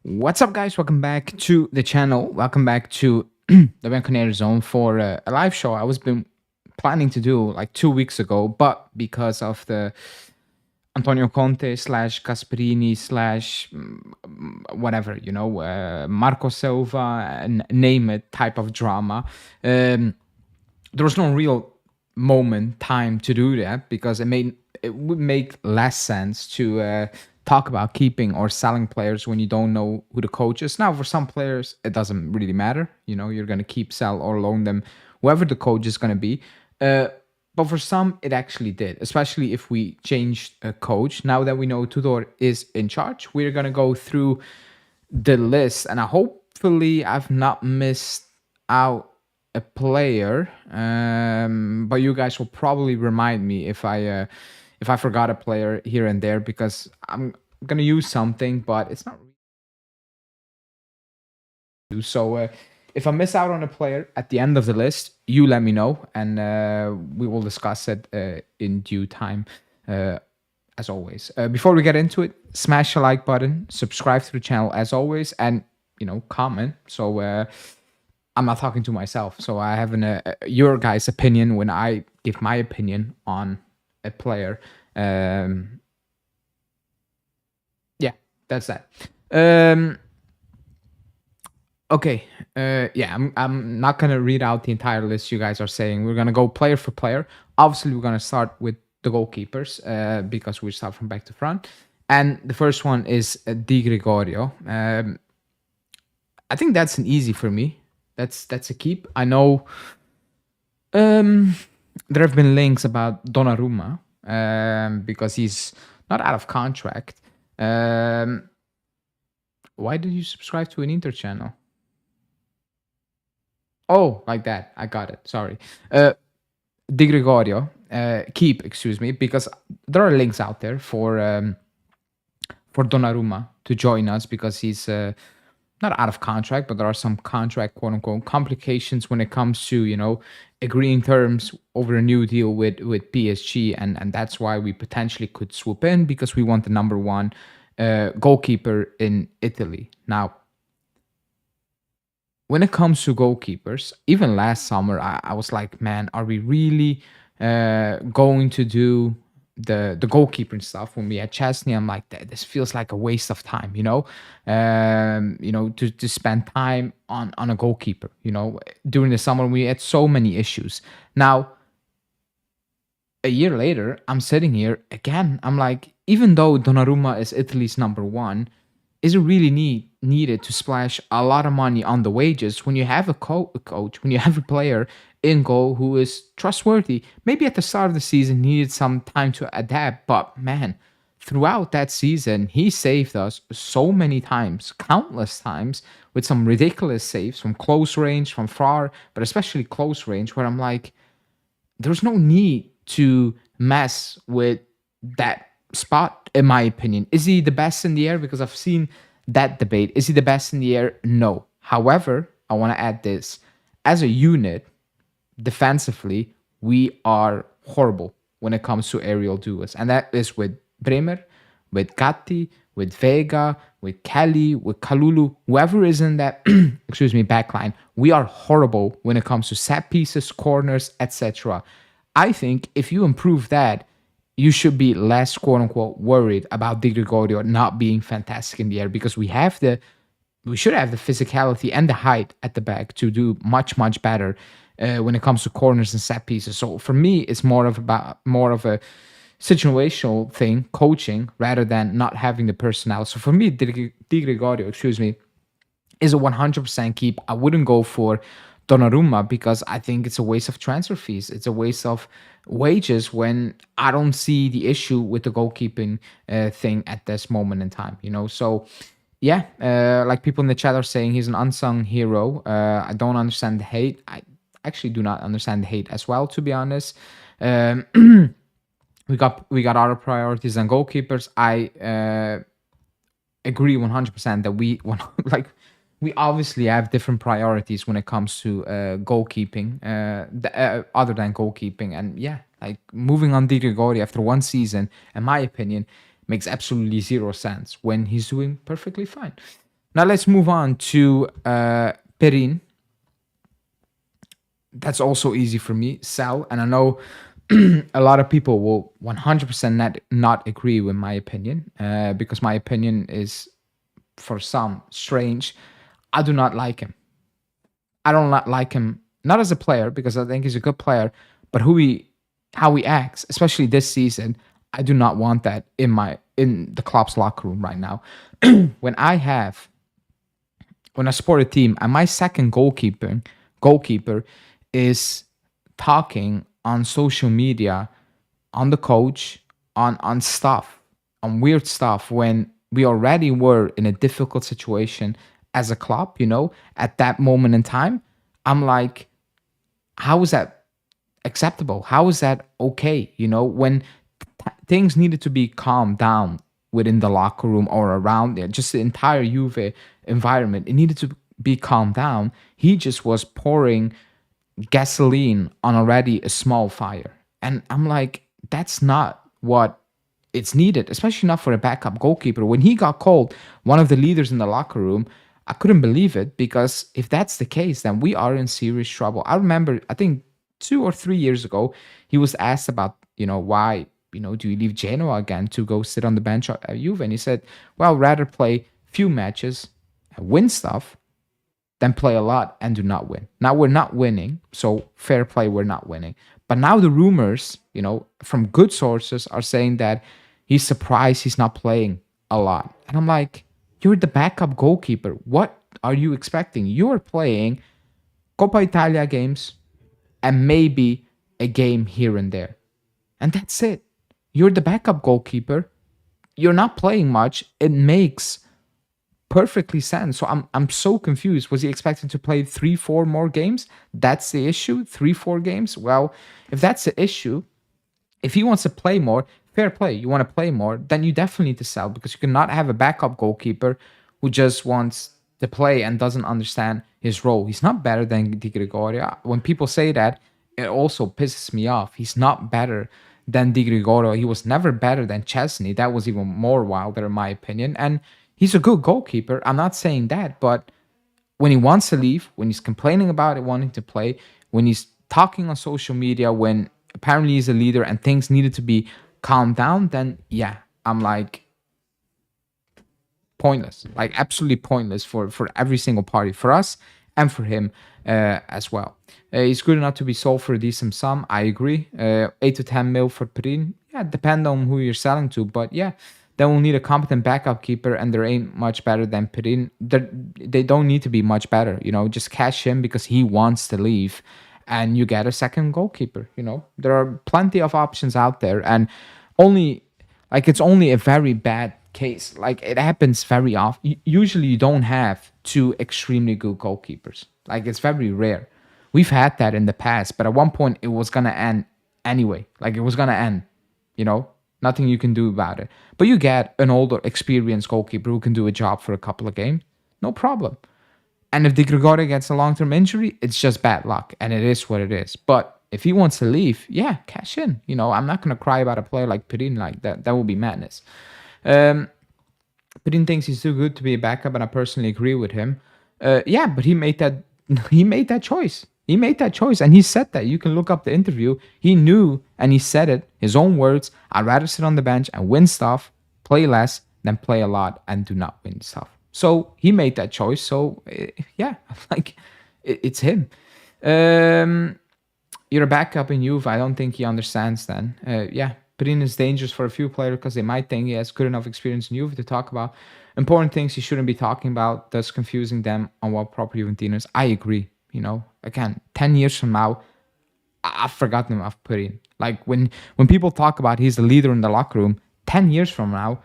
What's up, guys? Welcome back to the channel. Welcome back to the Bianconeri zone for a live show I was been planning to do like 2 weeks ago, but because of the Antonio Conte slash Gasperini slash whatever, Marco Silva, and name it, type of drama, there was no real time to do that because it would make less sense to talk about keeping or selling players when you don't know who the coach is. Now, for some players, it doesn't really matter. You're going to keep, sell, or loan them, whoever the coach is going to be. But for some, it actually did, especially if we changed a coach. Now that we know Tudor is in charge, we're going to go through the list. And hopefully I've not missed out a player. But you guys will probably remind me if I forgot a player here and there, because I'm going to use something, but it's not. So if I miss out on a player at the end of the list, you let me know, and we will discuss it in due time, as always. Before we get into it, smash the like button, subscribe to the channel as always, and comment. So I'm not talking to myself, so I have your guys' opinion when I give my opinion on a player. Yeah, that's that. Okay. Yeah, I'm not gonna read out the entire list you guys are saying. We're gonna go player for player. Obviously, we're gonna start with the goalkeepers because we start from back to front. And the first one is Di Gregorio. I think that's an easy for me. That's a keep. I know there have been links about Donnarumma because he's not out of contract. Why did you subscribe to an Inter channel? Oh, like that. I got it. Sorry. Di Gregorio, keep, excuse me, because there are links out there for Donnarumma to join us because he's not out of contract, but there are some contract, quote unquote, complications when it comes to, agreeing terms over a new deal with PSG. And that's why we potentially could swoop in, because we want the number one goalkeeper in Italy. Now, when it comes to goalkeepers, even last summer, I was like, man, are we really going to do the goalkeeping stuff when we had Chesney? I'm like, this feels like a waste of time, to spend time on a goalkeeper. During the summer we had so many issues. Now, a year later, I'm sitting here again. I'm like, even though Donnarumma is Italy's number one, is it really needed to splash a lot of money on the wages when you have a coach, when you have a player in goal who is trustworthy? Maybe at the start of the season needed some time to adapt, but man, throughout that season, he saved us so many times, countless times, with some ridiculous saves from close range, from far, but especially close range, where I'm like, there's no need to mess with that spot, in my opinion. Is he the best in the air? Because I've seen that debate. Is he the best in the air? No. However, I want to add this. As a unit, defensively, we are horrible when it comes to aerial duels. And that is with Bremer, with Gatti, with Vega, with Kelly, with Kalulu, whoever is in that backline. We are horrible when it comes to set pieces, corners, etc. I think if you improve that, you should be less, quote unquote, worried about Di Gregorio not being fantastic in the air, because we should have the physicality and the height at the back to do much, much better when it comes to corners and set pieces. So for me, it's more of a situational thing, coaching, rather than not having the personnel. So for me, Di Gregorio, is a 100% keep. I wouldn't go for Donnarumma because I think it's a waste of transfer fees. It's a waste of wages when I don't see the issue with the goalkeeping thing at this moment in time, So, yeah, like people in the chat are saying, he's an unsung hero. I don't understand the hate. I actually do not understand the hate as well, to be honest. We got other priorities than goalkeepers. I agree 100% that we obviously have different priorities when it comes to goalkeeping, other than goalkeeping. And yeah, like moving on Di Gregorio after one season, in my opinion, makes absolutely zero sense when he's doing perfectly fine. Now let's move on to Perin. That's also easy for me. Sell, and I know a lot of people will 100% not agree with my opinion, because my opinion is, for some, strange. I do not like him. I don't not like him, not as a player, because I think he's a good player, but how he acts, especially this season. I do not want that in the Klopp's locker room right now. when I have when I support a team and my second goalkeeper is talking on social media, on the coach, on stuff, on weird stuff, when we already were in a difficult situation as a club, at that moment in time, I'm like, how is that acceptable? How is that okay? When things needed to be calmed down within the locker room or around it, just the entire Juve environment, it needed to be calmed down. He just was pouring gasoline on already a small fire. And I'm like, that's not what it's needed, especially not for a backup goalkeeper. When he got called one of the leaders in the locker room, I couldn't believe it, because if that's the case, then we are in serious trouble. I remember, I think 2 or 3 years ago, he was asked about, why, do you leave Genoa again to go sit on the bench at Juve? And he said, well, rather play few matches and win stuff than play a lot and do not win. Now we're not winning, so fair play, we're not winning. But now the rumors, from good sources are saying that he's surprised he's not playing a lot. And I'm like, you're the backup goalkeeper. What are you expecting? You're playing Coppa Italia games and maybe a game here and there. And that's it. You're the backup goalkeeper. You're not playing much. It makes perfectly sense. So I'm so confused. Was he expecting to play 3-4 more games? That's the issue? 3-4 games? Well, if that's the issue, if he wants to play more, fair play. You want to play more, then you definitely need to sell, because you cannot have a backup goalkeeper who just wants to play and doesn't understand his role. He's not better than Di Gregorio. When people say that, it also pisses me off. He's not better than Di Gregorio. He was never better than Chesney. That was even more wilder, in my opinion. And he's a good goalkeeper. I'm not saying that, but when he wants to leave, when he's complaining about it, wanting to play, when he's talking on social media, when apparently he's a leader and things needed to be calmed down, then yeah, I'm like, pointless, like absolutely pointless for every single party, for us and for him as well. He's good enough to be sold for a decent sum. I agree. 8 to 10 mil for Perin. Yeah, depend on who you're selling to, but yeah, then we'll need a competent backup keeper, and there ain't much better than Perin. They don't need to be much better. Just cash him because he wants to leave, and you get a second goalkeeper. There are plenty of options out there, and it's only a very bad case. Like, it happens very often. Usually you don't have two extremely good goalkeepers. Like, it's very rare. We've had that in the past, but at one point it was gonna end anyway. Like, it was gonna end. Nothing you can do about it. But you get an older, experienced goalkeeper who can do a job for a couple of games, no problem. And if Di Gregorio gets a long-term injury, it's just bad luck, and it is what it is. But if he wants to leave, yeah, cash in. I'm not going to cry about a player like Perin like that. That would be madness. Perin thinks he's too good to be a backup, and I personally agree with him. Yeah, but he made that choice. He made that choice, and he said that. You can look up the interview. He knew, and he said it, his own words, I'd rather sit on the bench and win stuff, play less, than play a lot and do not win stuff. So he made that choice. So yeah, like, it's him. You're a backup in Juve. I don't think he understands then. Yeah, Perin is dangerous for a few players because they might think he has good enough experience in Juve to talk about important things he shouldn't be talking about, thus confusing them on what proper Juventinos. I agree. Again, 10 years from now, I've forgotten of Perin. Like, when people talk about he's the leader in the locker room, 10 years from now,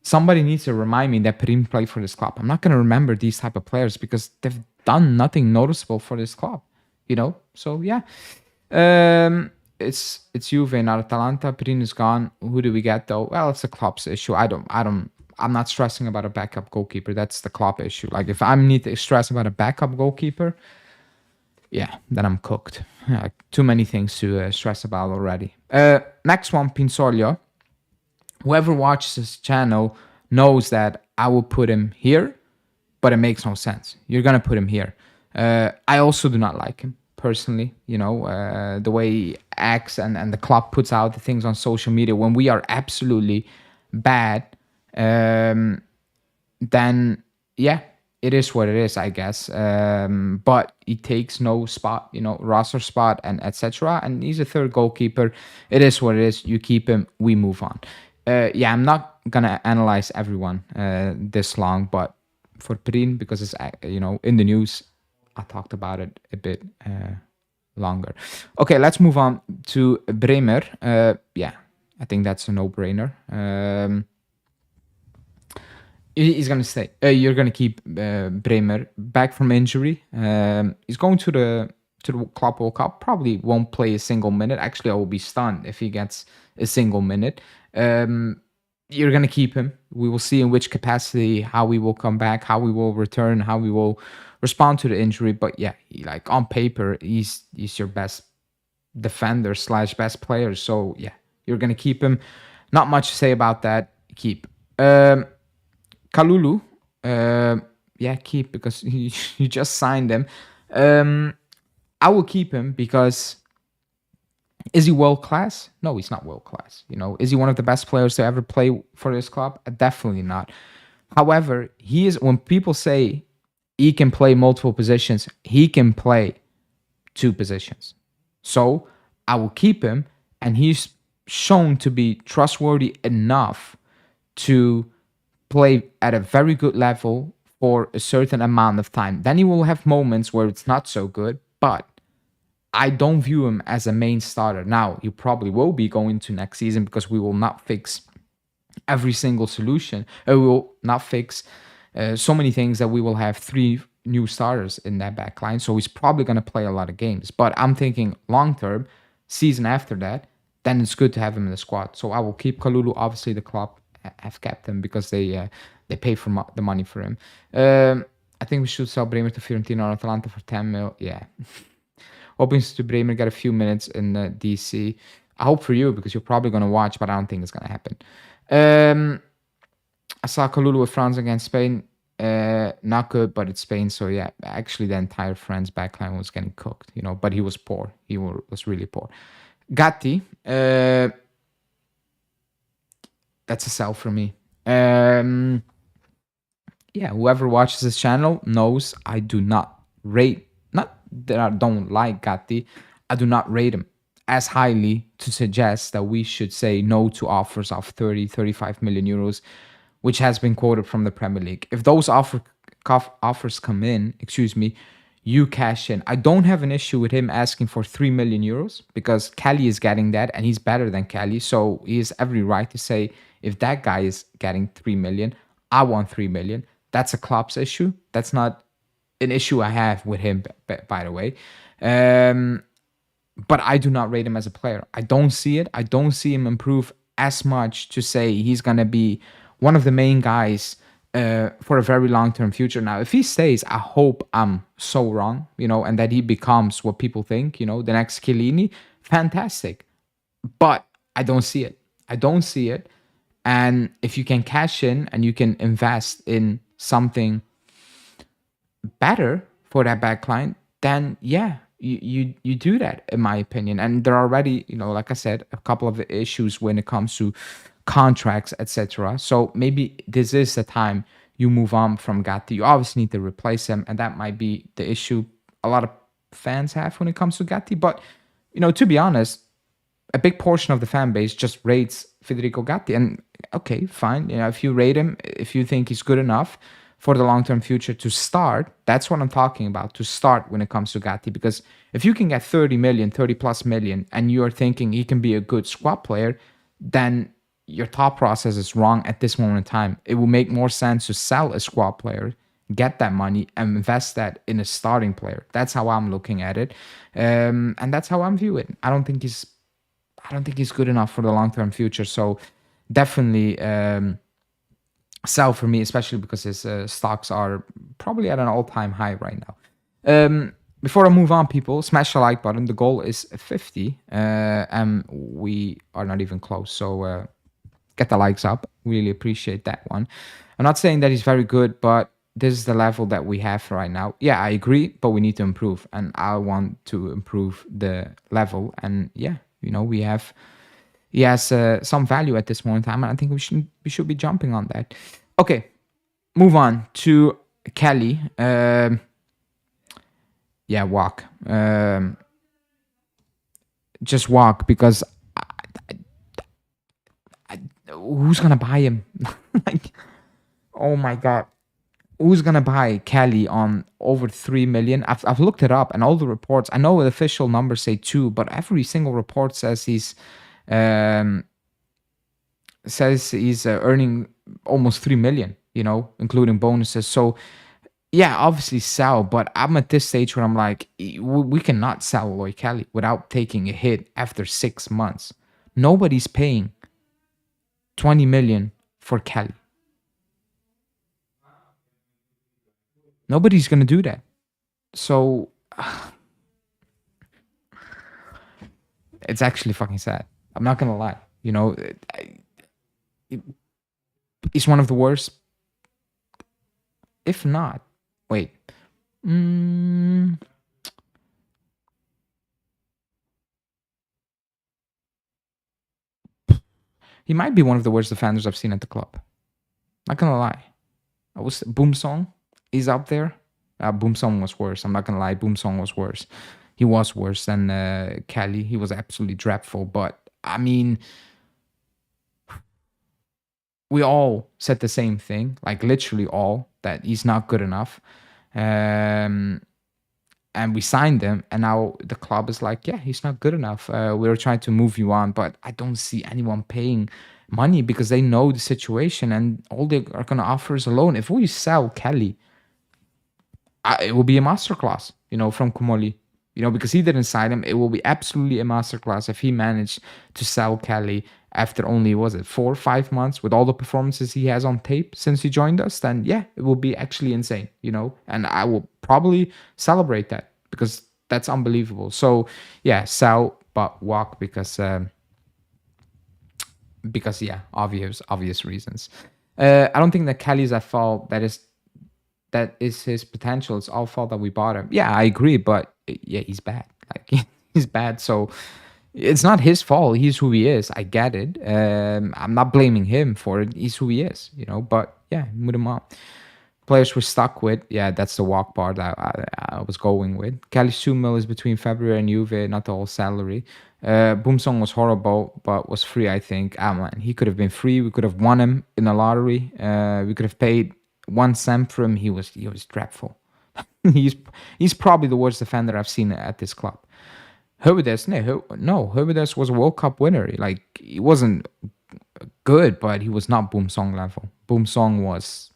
somebody needs to remind me that Perin played for this club. I'm not going to remember these type of players because they've done nothing noticeable for this club. So yeah. It's Juve, not Atalanta. Perin is gone. Who do we get though? Well, it's the club's issue. I'm not stressing about a backup goalkeeper. That's the club issue. Like, if I need to stress about a backup goalkeeper, yeah, then I'm cooked. Too many things to stress about already. Next one, Pinsoglio. Whoever watches this channel knows that I will put him here but it makes no sense. You're gonna put him here. I also do not like him personally. The way he acts and the club puts out the things on social media when we are absolutely bad. Then yeah, it is what it is, I guess. But he takes no spot, roster spot and etc. And he's a third goalkeeper. It is what it is. You keep him, we move on. Yeah, I'm not gonna analyze everyone this long, but for Prin, because it's in the news, I talked about it a bit longer. Okay, let's move on to Bremer. Yeah, I think that's a no-brainer. He's gonna stay. You're gonna keep Bremer back from injury. He's going to the Club World Cup. Probably won't play a single minute. Actually, I will be stunned if he gets a single minute. You're gonna keep him. We will see in which capacity, how he will come back, how we will return, how we will respond to the injury. But yeah, like on paper, he's your best defender / best player. So yeah, you're gonna keep him. Not much to say about that. Keep. Kalulu, yeah, keep, because you just signed him. I will keep him because is he world class? No, he's not world class. Is he one of the best players to ever play for this club? Definitely not. However, he is. When people say he can play multiple positions, he can play 2 positions. So I will keep him, and he's shown to be trustworthy enough to play at a very good level for a certain amount of time. Then he will have moments where it's not so good, but I don't view him as a main starter. Now, he probably will be going to next season because we will not fix every single solution. We will not fix so many things that we will have 3 new starters in that back line. So he's probably going to play a lot of games. But I'm thinking long-term, season after that, then it's good to have him in the squad. So I will keep Kalulu. Obviously, the club have kept him because they pay for the money for him. I think we should sell Bremer to Fiorentina or Atalanta for 10 mil. Yeah. Hoping to Bremer get a few minutes in DC. I hope for you because you're probably going to watch, but I don't think it's going to happen. I saw Kalulu with France against Spain. Not good, but it's Spain. So yeah, actually the entire France backline was getting cooked, but he was poor. He was really poor. Gatti, that's a sell for me. Yeah, whoever watches this channel knows I do not rate, not that I don't like Gatti, I do not rate him as highly to suggest that we should say no to offers of 30, 35 million euros, which has been quoted from the Premier League. If those offers come in, you cash in. I don't have an issue with him asking for 3 million euros because Kelly is getting that and he's better than Kelly. So he has every right to say, if that guy is getting 3 million, I want 3 million. That's a club's issue. That's not an issue I have with him, by the way. But I do not rate him as a player. I don't see it. I don't see him improve as much to say he's going to be one of the main guys for a very long-term future. Now, if he stays, I hope I'm so wrong, and that he becomes what people think, the next Chiellini. Fantastic. But I don't see it. I don't see it. And if you can cash in and you can invest in something better for that backline, then yeah, you do that, in my opinion. And there are already, like I said, a couple of issues when it comes to contracts, etc. So maybe this is the time you move on from Gatti. You obviously need to replace him, and that might be the issue a lot of fans have when it comes to Gatti. But to be honest, a big portion of the fan base just rates Federico Gatti. And okay, fine. If you rate him, if you think he's good enough for the long-term future to start, that's what I'm talking about, to start when it comes to Gatti. Because if you can get 30 plus million, and you're thinking he can be a good squad player, then your thought process is wrong at this moment in time. It will make more sense to sell a squad player, get that money, and invest that in a starting player. That's how I'm looking at it. And that's how I'm viewing it. I don't think he's good enough for the long-term future. So definitely sell for me, especially because his stocks are probably at an all-time high right now. Before I move on, people, smash the like button. The goal is 50, and we are not even close. So get the likes up. Really appreciate that one. I'm not saying that he's very good, but this is the level that we have right now. Yeah, I agree, but we need to improve, and I want to improve the level. And yeah, we have he has some value at this moment in time, and I think we should be jumping on that. Okay, move on to Kelly. Yeah, walk. Just walk because who's gonna buy him? Like, oh my god, who's gonna buy Kelly on over 3 million? I've looked it up, and all the reports. I know the official numbers say 2, but every single report says um, he's earning almost 3 million. Including bonuses. So yeah, obviously sell, but I'm at this stage where I'm like, we cannot sell Loy Kelly without taking a hit after 6 months. Nobody's paying 20 million for Kelly. Nobody's gonna do that. So it's actually fucking sad. I'm not gonna lie. He's one of the worst. If not, wait. He might be one of the worst defenders I've seen at the club. Not gonna lie. I was Boom Song. He's up there. Boom Song was worse. I'm not gonna lie. Boom Song was worse. He was worse than Kelly. He was absolutely dreadful. But I mean, we all said the same thing. Like literally all, that he's not good enough. And we signed him, and now the club is like, yeah, he's not good enough. We're trying to move you on, but I don't see anyone paying money because they know the situation, and all they are going to offer is a loan. If we sell Kelly, it will be a masterclass, from Kumoli. Because he didn't sign him. It will be absolutely a masterclass if he managed to sell Kelly after only, was it 4 or 5 months with all the performances he has on tape since he joined us. Then yeah, it will be actually insane, and I will probably celebrate that because that's unbelievable. So yeah, sell but walk because yeah, obvious reasons. I don't think that Kelly's at fault. That is his potential. It's all fault that we bought him. Yeah, I agree, but yeah, he's bad. Like he's bad. So it's not his fault. He's who he is. I get it. I'm not blaming him for it. He's who he is, But yeah, move him on. Players we're stuck with. Yeah, that's the walk part that I was going with. Kelly's 2 mil is between February and Juve, not the whole salary. Boomsong was horrible, but was free, I think. Man, he could have been free. We could have won him in the lottery. We could have paid 1 cent for him. He was dreadful. he's probably the worst defender I've seen at this club. Juventus, Juventus was a World Cup winner. Like, he wasn't good, but he was not Boom Song level. Boom Song was,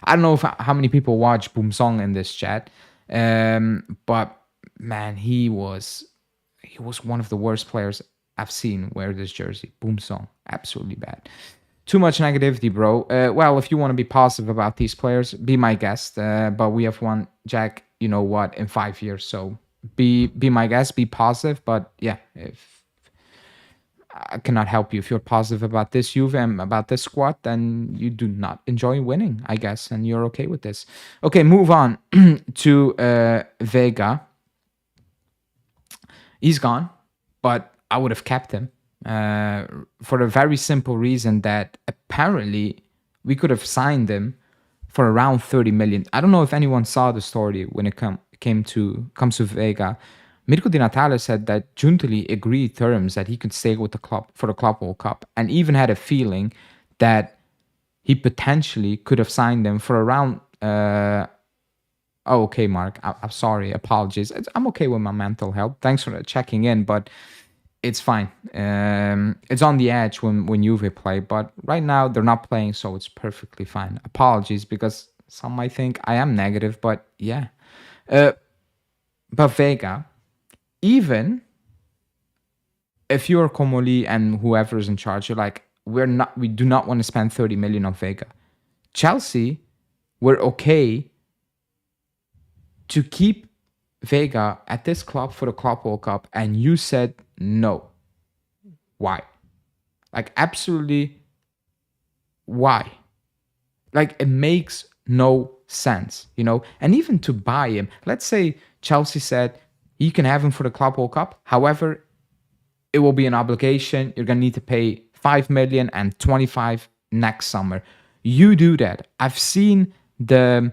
I don't know how many people watch Boom Song in this chat, but man, he was one of the worst players I've seen wear this jersey. Boom Song, absolutely bad. Too much negativity, bro. Well, if you want to be positive about these players, be my guest. But we have won Jack, you know what, in 5 years. So be my guest, be positive. But yeah, if I cannot help you if you're positive about this Juve and about this squad, then you do not enjoy winning, I guess, and you're okay with this. Okay, move on to Vega. He's gone, but I would have kept him. For a very simple reason that apparently we could have signed him for around 30 million. I don't know if anyone saw the story when it comes to Vega. Mirko Di Natale said that Giuntoli agreed terms that he could stay with the club for the Club World Cup, and even had a feeling that he potentially could have signed them for around. Oh, okay, Mark. I'm sorry. Apologies. I'm okay with my mental health. Thanks for checking in, but it's fine. It's on the edge when Juve play, but right now they're not playing, so it's perfectly fine. Apologies, because some might think I am negative, but yeah. But Vega, even if you're Comoli and whoever is in charge, you're like, we do not want to spend 30 million on Vega. Chelsea, we're okay to keep Vega at this club for the Club World Cup, and you said no. Why? Like, absolutely why? Like, it makes no sense, you know. And even to buy him, let's say Chelsea said you can have him for the Club World Cup. However, it will be an obligation. You're gonna need to pay 5 million and 25 next summer. You do that. I've seen the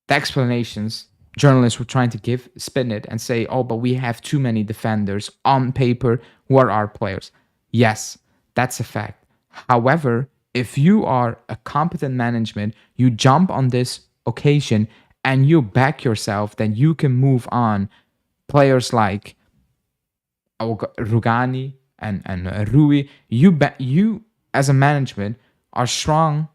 explanations journalists were trying to give, spin it and say, oh, but we have too many defenders on paper who are our players. Yes, that's a fact. However, if you are a competent management, you jump on this occasion and you back yourself, then you can move on. Players like Rugani and Rui, you as a management are strong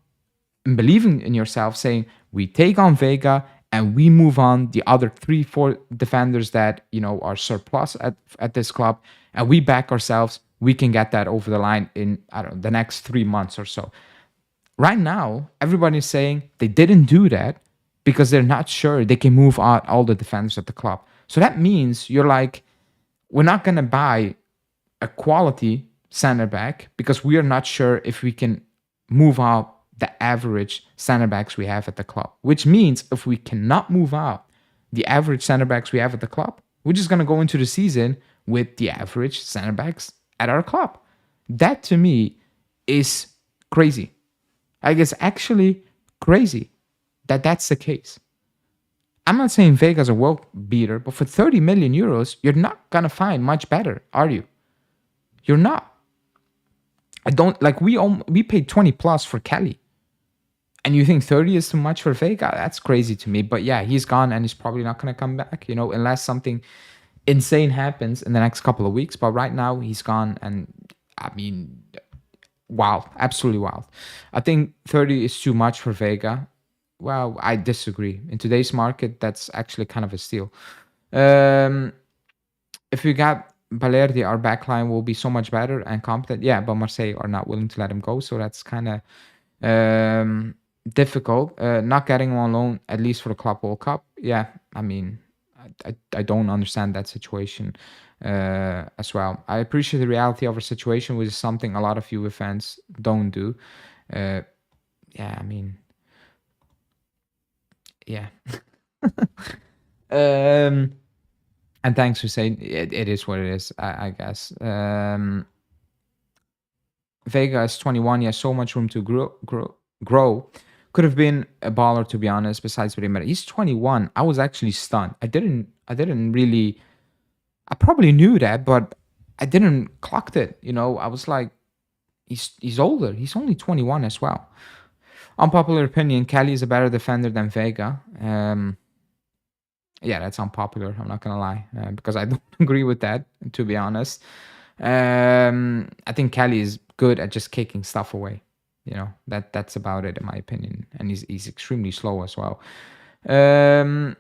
and believing in yourself, saying we take on Vega and we move on the other 3-4 defenders that are surplus at this club, and we back ourselves. We can get that over the line in the next 3 months or so. Right now, everybody's saying they didn't do that because they're not sure they can move out all the defenders at the club. So that means you're like, we're not gonna buy a quality center back because we are not sure if we can move out the average center backs we have at the club, which means if we cannot move out the average center backs we have at the club, we're just going to go into the season with the average center backs at our club. That to me is crazy. Like, it's actually crazy that that's the case. I'm not saying Vega's a world beater, but for 30 million euros, you're not going to find much better, are you? You're not. I don't like, we paid 20 plus for Kelly. And you think 30 is too much for Vega? That's crazy to me. But yeah, he's gone and he's probably not going to come back, unless something insane happens in the next couple of weeks. But right now, he's gone. And I mean, wild. Absolutely wild. I think 30 is too much for Vega. Well, I disagree. In today's market, that's actually kind of a steal. If we got Balerdi, our backline will be so much better and competent. Yeah, but Marseille are not willing to let him go. So that's kind of difficult. Not getting him on loan, at least for the Club World Cup. Yeah, I mean, I don't understand that situation as well. I appreciate the reality of our situation, which is something a lot of Juve fans don't do. Yeah, I mean, yeah. And thanks for saying it is what it is, I guess. Vega is 21. He has so much room to grow. Could have been a baller, to be honest, besides what he made. He's 21. I was actually stunned. I didn't really, I probably knew that, but I didn't clock it. I was like, he's older. He's only 21 as well. Unpopular opinion, Kelly is a better defender than Vega. Yeah, that's unpopular. I'm not gonna lie, because I don't agree with that, to be honest. I think Kelly is good at just kicking stuff away. That's about it in my opinion. And he's extremely slow as well. Yeah,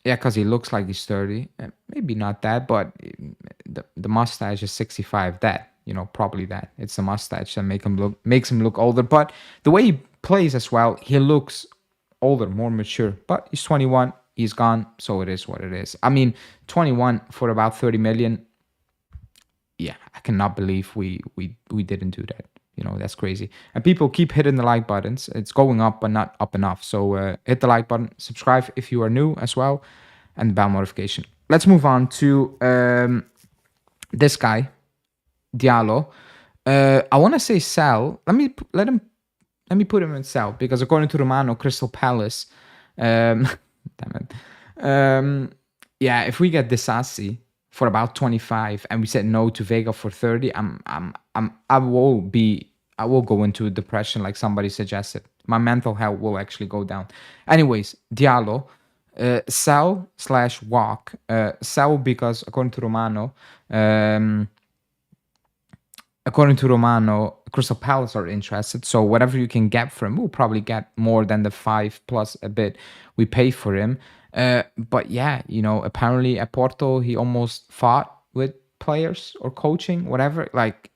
because he looks like he's 30. Maybe not that, but the mustache is 65. That, probably that. It's the mustache that makes him look older. But the way he plays as well, he looks older, more mature. But he's 21. He's gone, so it is what it is. I mean, 21 for about 30 million. Yeah, I cannot believe we didn't do that. That's crazy. And people keep hitting the like buttons. It's going up, but not up enough. So hit the like button, subscribe if you are new as well, and the bell notification. Let's move on to this guy, Diallo. I want to say sell. Let me put him in sell, because according to Romano, Crystal Palace. Damn it. Yeah, if we get Disasi for about 25 and we said no to Vega for 30, I will go into a depression like somebody suggested. My mental health will actually go down. Anyways, Diallo, sell/walk. Sell because according to Romano, Crystal Palace are interested. So whatever you can get for him, we'll probably get more than the 5 plus a bit we pay for him. But yeah, apparently at Porto, he almost fought with players or coaching, whatever. Like,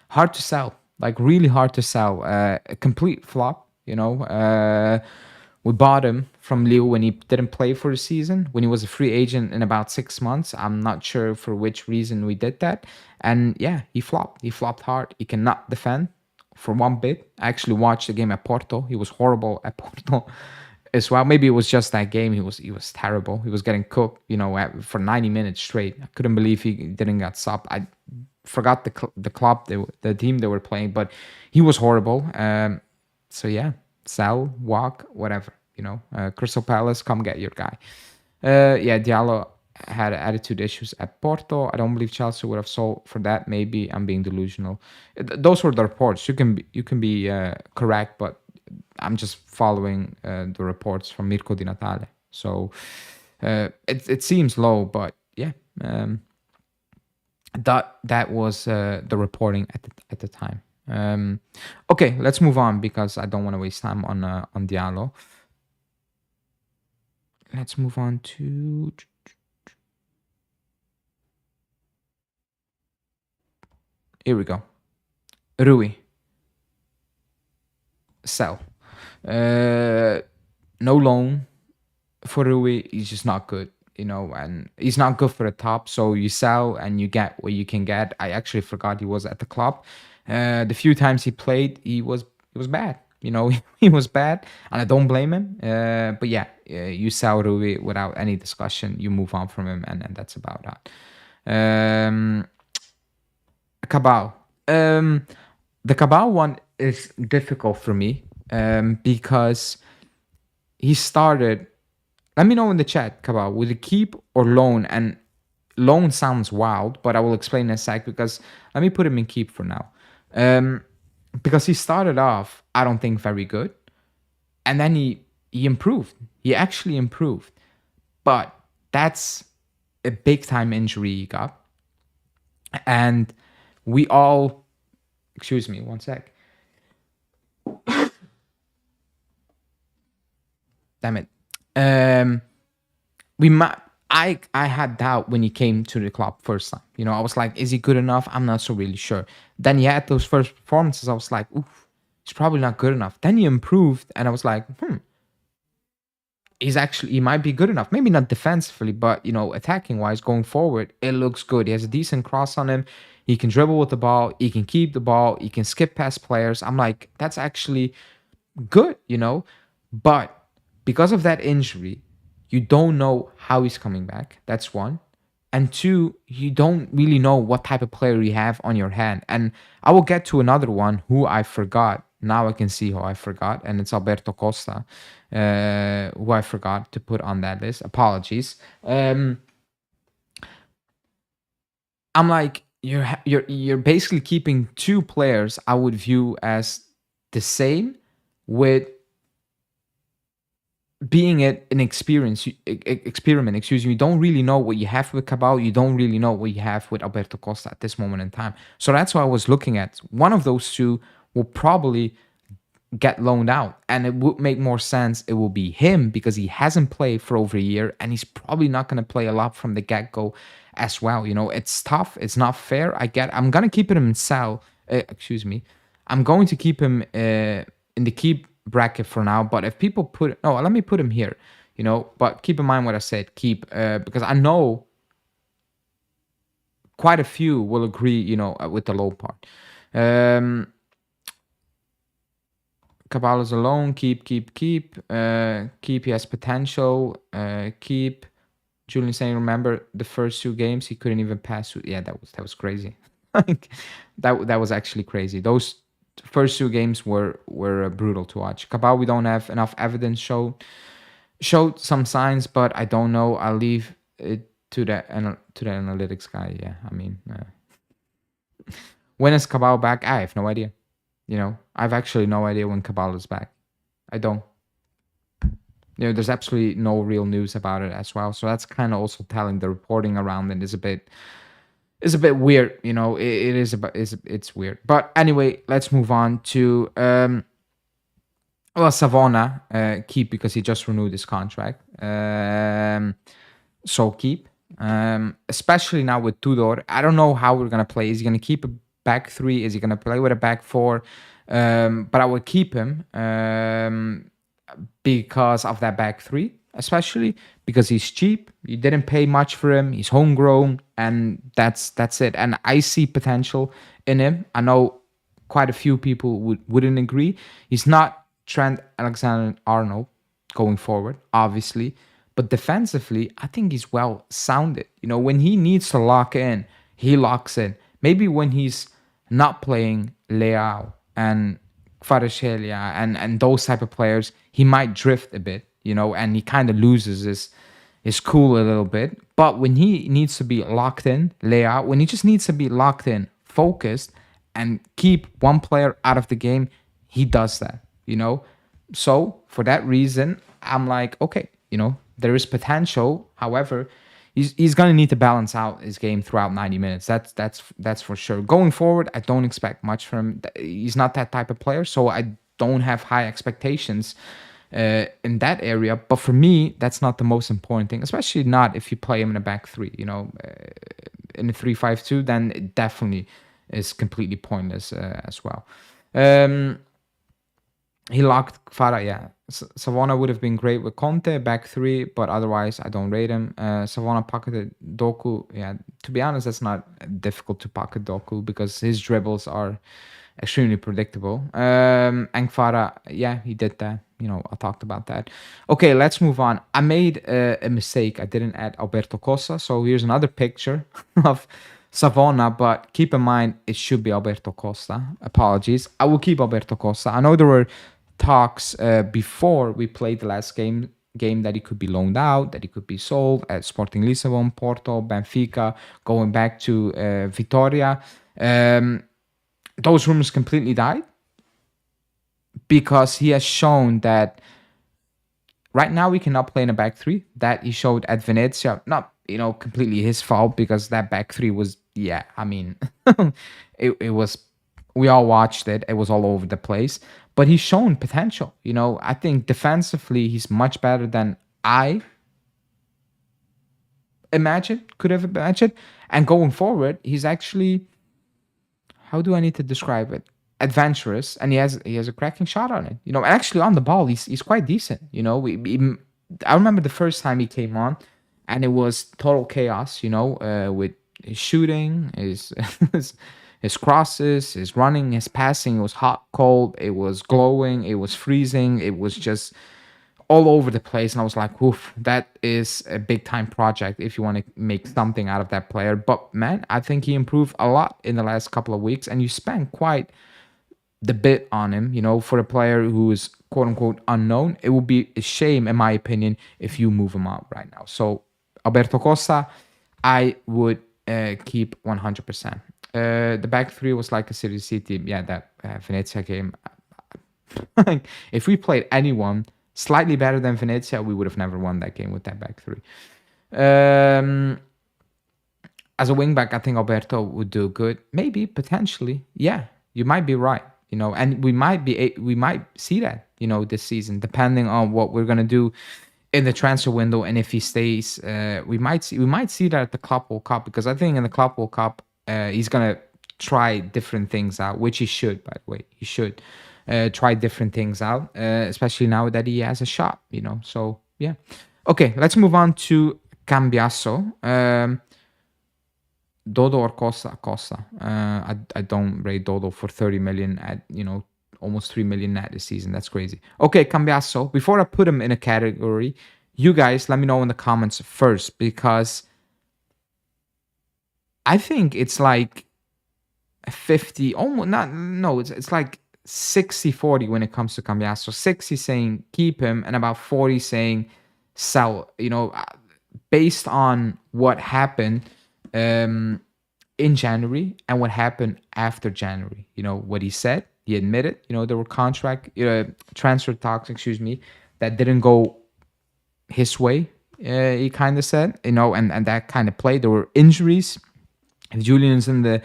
hard to sell. Like, really hard to sell. A complete flop, We bought him from Lille when he didn't play for the season, when he was a free agent in about 6 months. I'm not sure for which reason we did that. And yeah, he flopped. He flopped hard. He cannot defend. for one bit. I actually watched the game at Porto. He was horrible at Porto as well. Maybe it was just that game. He was terrible. He was getting cooked, for 90 minutes straight. I couldn't believe he didn't get subbed. I forgot the club, the team they were playing, but he was horrible. So yeah, sell, walk, whatever. Crystal Palace, come get your guy. Yeah, Diallo had attitude issues at Porto. I don't believe Chelsea would have sold for that. Maybe I'm being delusional. Those were the reports. You can be correct, but I'm just following the reports from Mirko Di Natale. So it seems low, but yeah, that was the reporting at the time. Okay, let's move on because I don't want to waste time on Diallo. Let's move on to. Here we go. Rui. Sell. No loan for Rui. He's just not good, and he's not good for the top. So you sell and you get what you can get. I actually forgot he was at the club. The few times he played, he was bad. He was bad, and I don't blame him. But yeah, you sell Rui without any discussion. You move on from him, and that's about that. Cabal. The Cabal one is difficult for me because he started. Let me know in the chat, Cabal, will it keep or loan? And loan sounds wild, but I will explain in a sec because let me put him in keep for now. Because he started off, I don't think very good, and then he improved. He actually improved, but that's a big time injury he got, and we all, excuse me, one sec. Damn it. I had doubt when he came to the club first time. I was like, is he good enough? I'm not so really sure. Then he had those first performances. I was like, oof, he's probably not good enough. Then he improved, and I was like, he might be good enough. Maybe not defensively, but attacking wise, going forward, it looks good. He has a decent cross on him. He can dribble with the ball. He can keep the ball. He can skip past players. I'm like, that's actually good, But because of that injury, you don't know how he's coming back. That's one. And two, you don't really know what type of player you have on your hand. And I will get to another one who I forgot. Now I can see who I forgot. And it's Alberto Costa, who I forgot to put on that list. Apologies. I'm like, you're basically keeping two players I would view as the same, with being an experiment. You don't really know what you have with Cabal. You don't really know what you have with Alberto Costa at this moment in time. So that's why I was looking at one of those two will probably get loaned out, and it would make more sense. It will be him because he hasn't played for over a year, and he's probably not going to play a lot from the get-go as well. It's tough. It's not fair. I'm going to keep him in sell. I'm going to keep him in the keep bracket for now. But if people let me put him here. But keep in mind what I said. Keep because I know quite a few will agree. With the low part. Cabal alone. Keep. Keep. He has potential. Keep. Julian saying, remember the first two games he couldn't even pass. Yeah, that was crazy. Like that was actually crazy. Those first two games were brutal to watch. Cabal, we don't have enough evidence. Showed some signs, but I don't know. I'll leave it to the analytics guy. Yeah, I mean, when is Cabal back? I have no idea. I've actually no idea when Cabal is back. I don't. There's absolutely no real news about it as well. So that's kind of also telling the reporting around it is a bit weird. It's weird. But anyway, let's move on to Savona, keep because he just renewed his contract. So keep. Especially now with Tudor. I don't know how we're gonna play. Is he gonna keep a back three? Is he gonna play with a back four? But I would keep him. Because of that back three, especially because he's cheap. You didn't pay much for him. He's homegrown, and that's it. And I see potential in him. I know quite a few people wouldn't agree. He's not Trent Alexander-Arnold going forward, obviously, but defensively, I think he's well sounded. When he needs to lock in, he locks in. Maybe when he's not playing Leao and Kvaratskhelia and those type of players, he might drift a bit, and he kind of loses his cool a little bit. But when he needs to be locked in, Leao, when he just needs to be locked in, focused, and keep one player out of the game, he does that. So for that reason, I'm like, okay, there is potential. However, he's gonna need to balance out his game throughout 90 minutes. That's for sure. Going forward, I don't expect much from him. He's not that type of player, so I don't have high expectations in that area. But for me, that's not the most important thing, especially not if you play him in a back three. In a 3-5-2, then it definitely is completely pointless as well. He locked Kvara, yeah. Savona would have been great with Conte, back three, but otherwise I don't rate him. Savona pocketed Doku. Yeah, to be honest, that's not difficult to pocket Doku because his dribbles are extremely predictable. And Kvara, yeah, he did that. I talked about that. Okay, let's move on. I made a mistake. I didn't add Alberto Costa, so here's another picture of Savona, but keep in mind it should be Alberto Costa. Apologies. I will keep Alberto Costa. I know there were talks before we played the last game that he could be loaned out, that he could be sold at Sporting Lisbon, Porto, Benfica, going back to Vitoria. Those rumors completely died because he has shown that right now we cannot play in a back three. That he showed at Venezia, not completely his fault because that back three was, yeah, I mean, it was, we all watched it. It was all over the place. But he's shown potential. I think defensively, he's much better than I could have imagined. And going forward, he's actually, how do I need to describe it? Adventurous, and he has a cracking shot on it. Actually on the ball, he's quite decent. I remember the first time he came on, and it was total chaos. With his shooting, his his crosses, his running, his passing. It was hot, cold. It was glowing. It was freezing. It was just all over the place. And I was like, oof, that is a big time project if you want to make something out of that player. But man, I think he improved a lot in the last couple of weeks. And you spent quite the bit on him, for a player who is quote unquote unknown. It would be a shame, in my opinion, if you move him out right now. So Alberto Costa, I would keep 100%. The back three was like a Serie C team. Yeah, that Venezia game. If we played anyone slightly better than Venezia, we would have never won that game with that back three. As a wingback, I think Alberto would do good. Maybe, potentially. Yeah, you might be right. And we might see that, this season, depending on what we're gonna do in the transfer window, and if he stays, we might see that at the Club World Cup, because I think in the Club World Cup, he's gonna try different things out, which he should, by the way. He should try different things out, especially now that he has a shot, So yeah. Okay, let's move on to Cambiasso. Dodo or Costa? Costa. I don't rate Dodo for 30 million at, almost 3 million net this season. That's crazy. Okay, Cambiasso. Before I put him in a category, you guys let me know in the comments first, because I think it's like 50, almost not, no, it's like 60-40 when it comes to Cambiasso. 60 saying keep him, and about 40 saying sell, based on what happened in January and what happened after January. What he said, he admitted, there were transfer talks, that didn't go his way, he kind of said, and that kind of played. There were injuries. If Julian's in the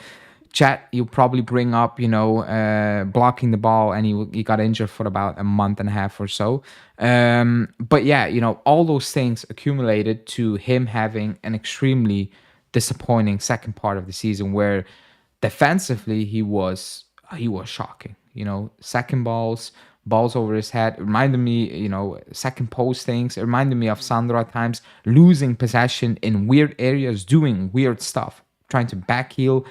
chat, he'll probably bring up, blocking the ball, and he got injured for about a month and a half or so. But yeah, all those things accumulated to him having an extremely disappointing second part of the season, where defensively he was shocking. Second balls over his head. It reminded me, second post things. It reminded me of Sandro at times, losing possession in weird areas, doing weird stuff, trying to back heel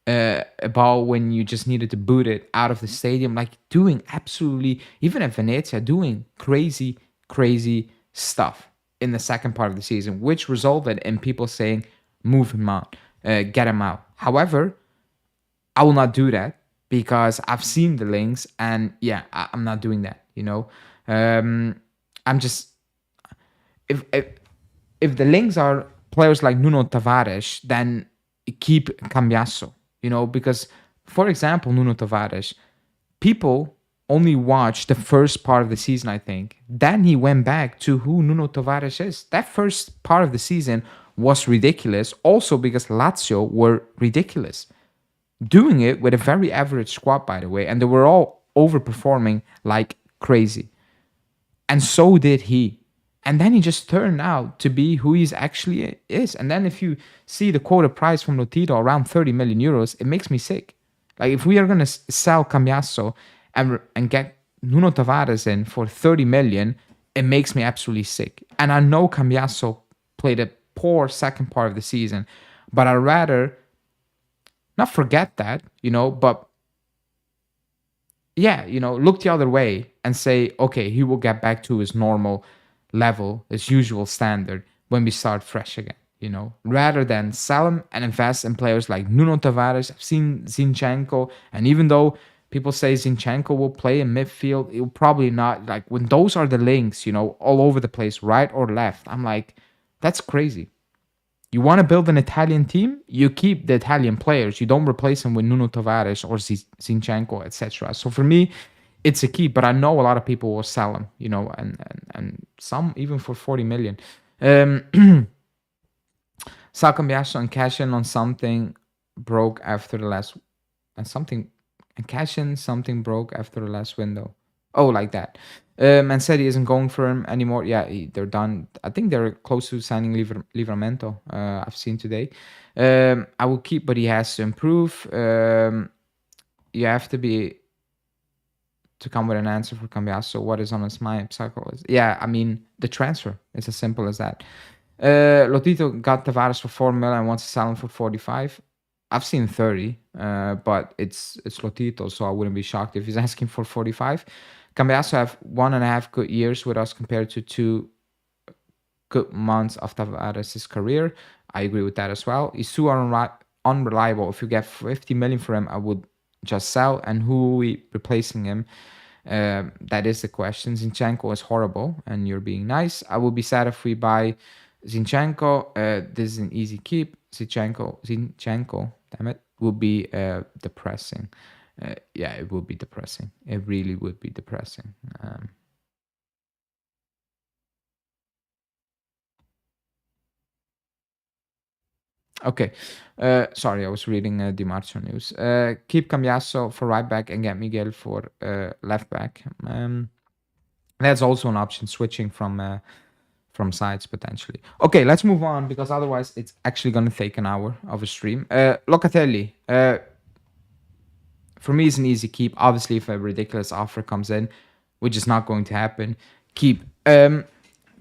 a ball when you just needed to boot it out of the stadium, like doing absolutely, even at Venezia, doing crazy, crazy stuff in the second part of the season, which resulted in people saying, move him out, get him out. However, I will not do that because I've seen the links, and yeah, I'm not doing that. I'm just, if if the links are players like Nuno Tavares, then keep Cambiasso. Because for example, Nuno Tavares, people only watched the first part of the season, I think. Then he went back to who Nuno Tavares is. That first part of the season was ridiculous, also because Lazio were ridiculous. Doing it with a very average squad, by the way, and they were all overperforming like crazy. And so did he. And then he just turned out to be who he actually is. And then if you see the quoted price from Lotito around 30 million euros, it makes me sick. Like, if we are going to sell Cambiasso and get Nuno Tavares in for 30 million, it makes me absolutely sick. And I know Cambiasso played a poor second part of the season, but I'd rather not forget that, but yeah, look the other way and say, okay, he will get back to his normal level, his usual standard when we start fresh again, rather than sell him and invest in players like Nuno Tavares. I've seen Zinchenko, and even though people say Zinchenko will play in midfield, it will probably not. Like, when those are the links, all over the place, right or left, I'm like, that's crazy. You want to build an Italian team, you keep the Italian players. You don't replace them with Nuno Tavares or Zinchenko, etc. So for me, it's a key. But I know a lot of people will sell them, and some even for 40 million. Sell Cambiasso and cash in on something broke after the last, and cash in something broke after the last window. Oh, like that. Man said he isn't going for him anymore. Yeah, they're done. I think they're close to signing Livramento. I've seen today. I will keep, but he has to improve. You have to come with an answer for Cambiasso. What is on his mind? Yeah, I mean, the transfer. It's as simple as that. Lotito got Tavares for 4 million and wants to sell him for 45. I've seen 30, but it's Lotito, so I wouldn't be shocked if he's asking for 45. Cambiasso have 1.5 good years with us compared to 2 good months of Tavares' career. I agree with that as well. He's too unreliable. If you get 50 million for him, I would just sell. And who are we replacing him? That is the question. Zinchenko is horrible, and you're being nice. I would be sad if we buy Zinchenko. This is an easy keep. Zinchenko, damn it, would be depressing. Yeah, it would be depressing. It really would be depressing. Okay. Sorry, I was reading Di Marzio news. Keep Cambiasso for right back and get Miguel for left back. That's also an option, switching from sides potentially. Okay, let's move on, because otherwise it's actually going to take an hour of a stream. Locatelli. For me, it's an easy keep. Obviously, if a ridiculous offer comes in, which is not going to happen, keep.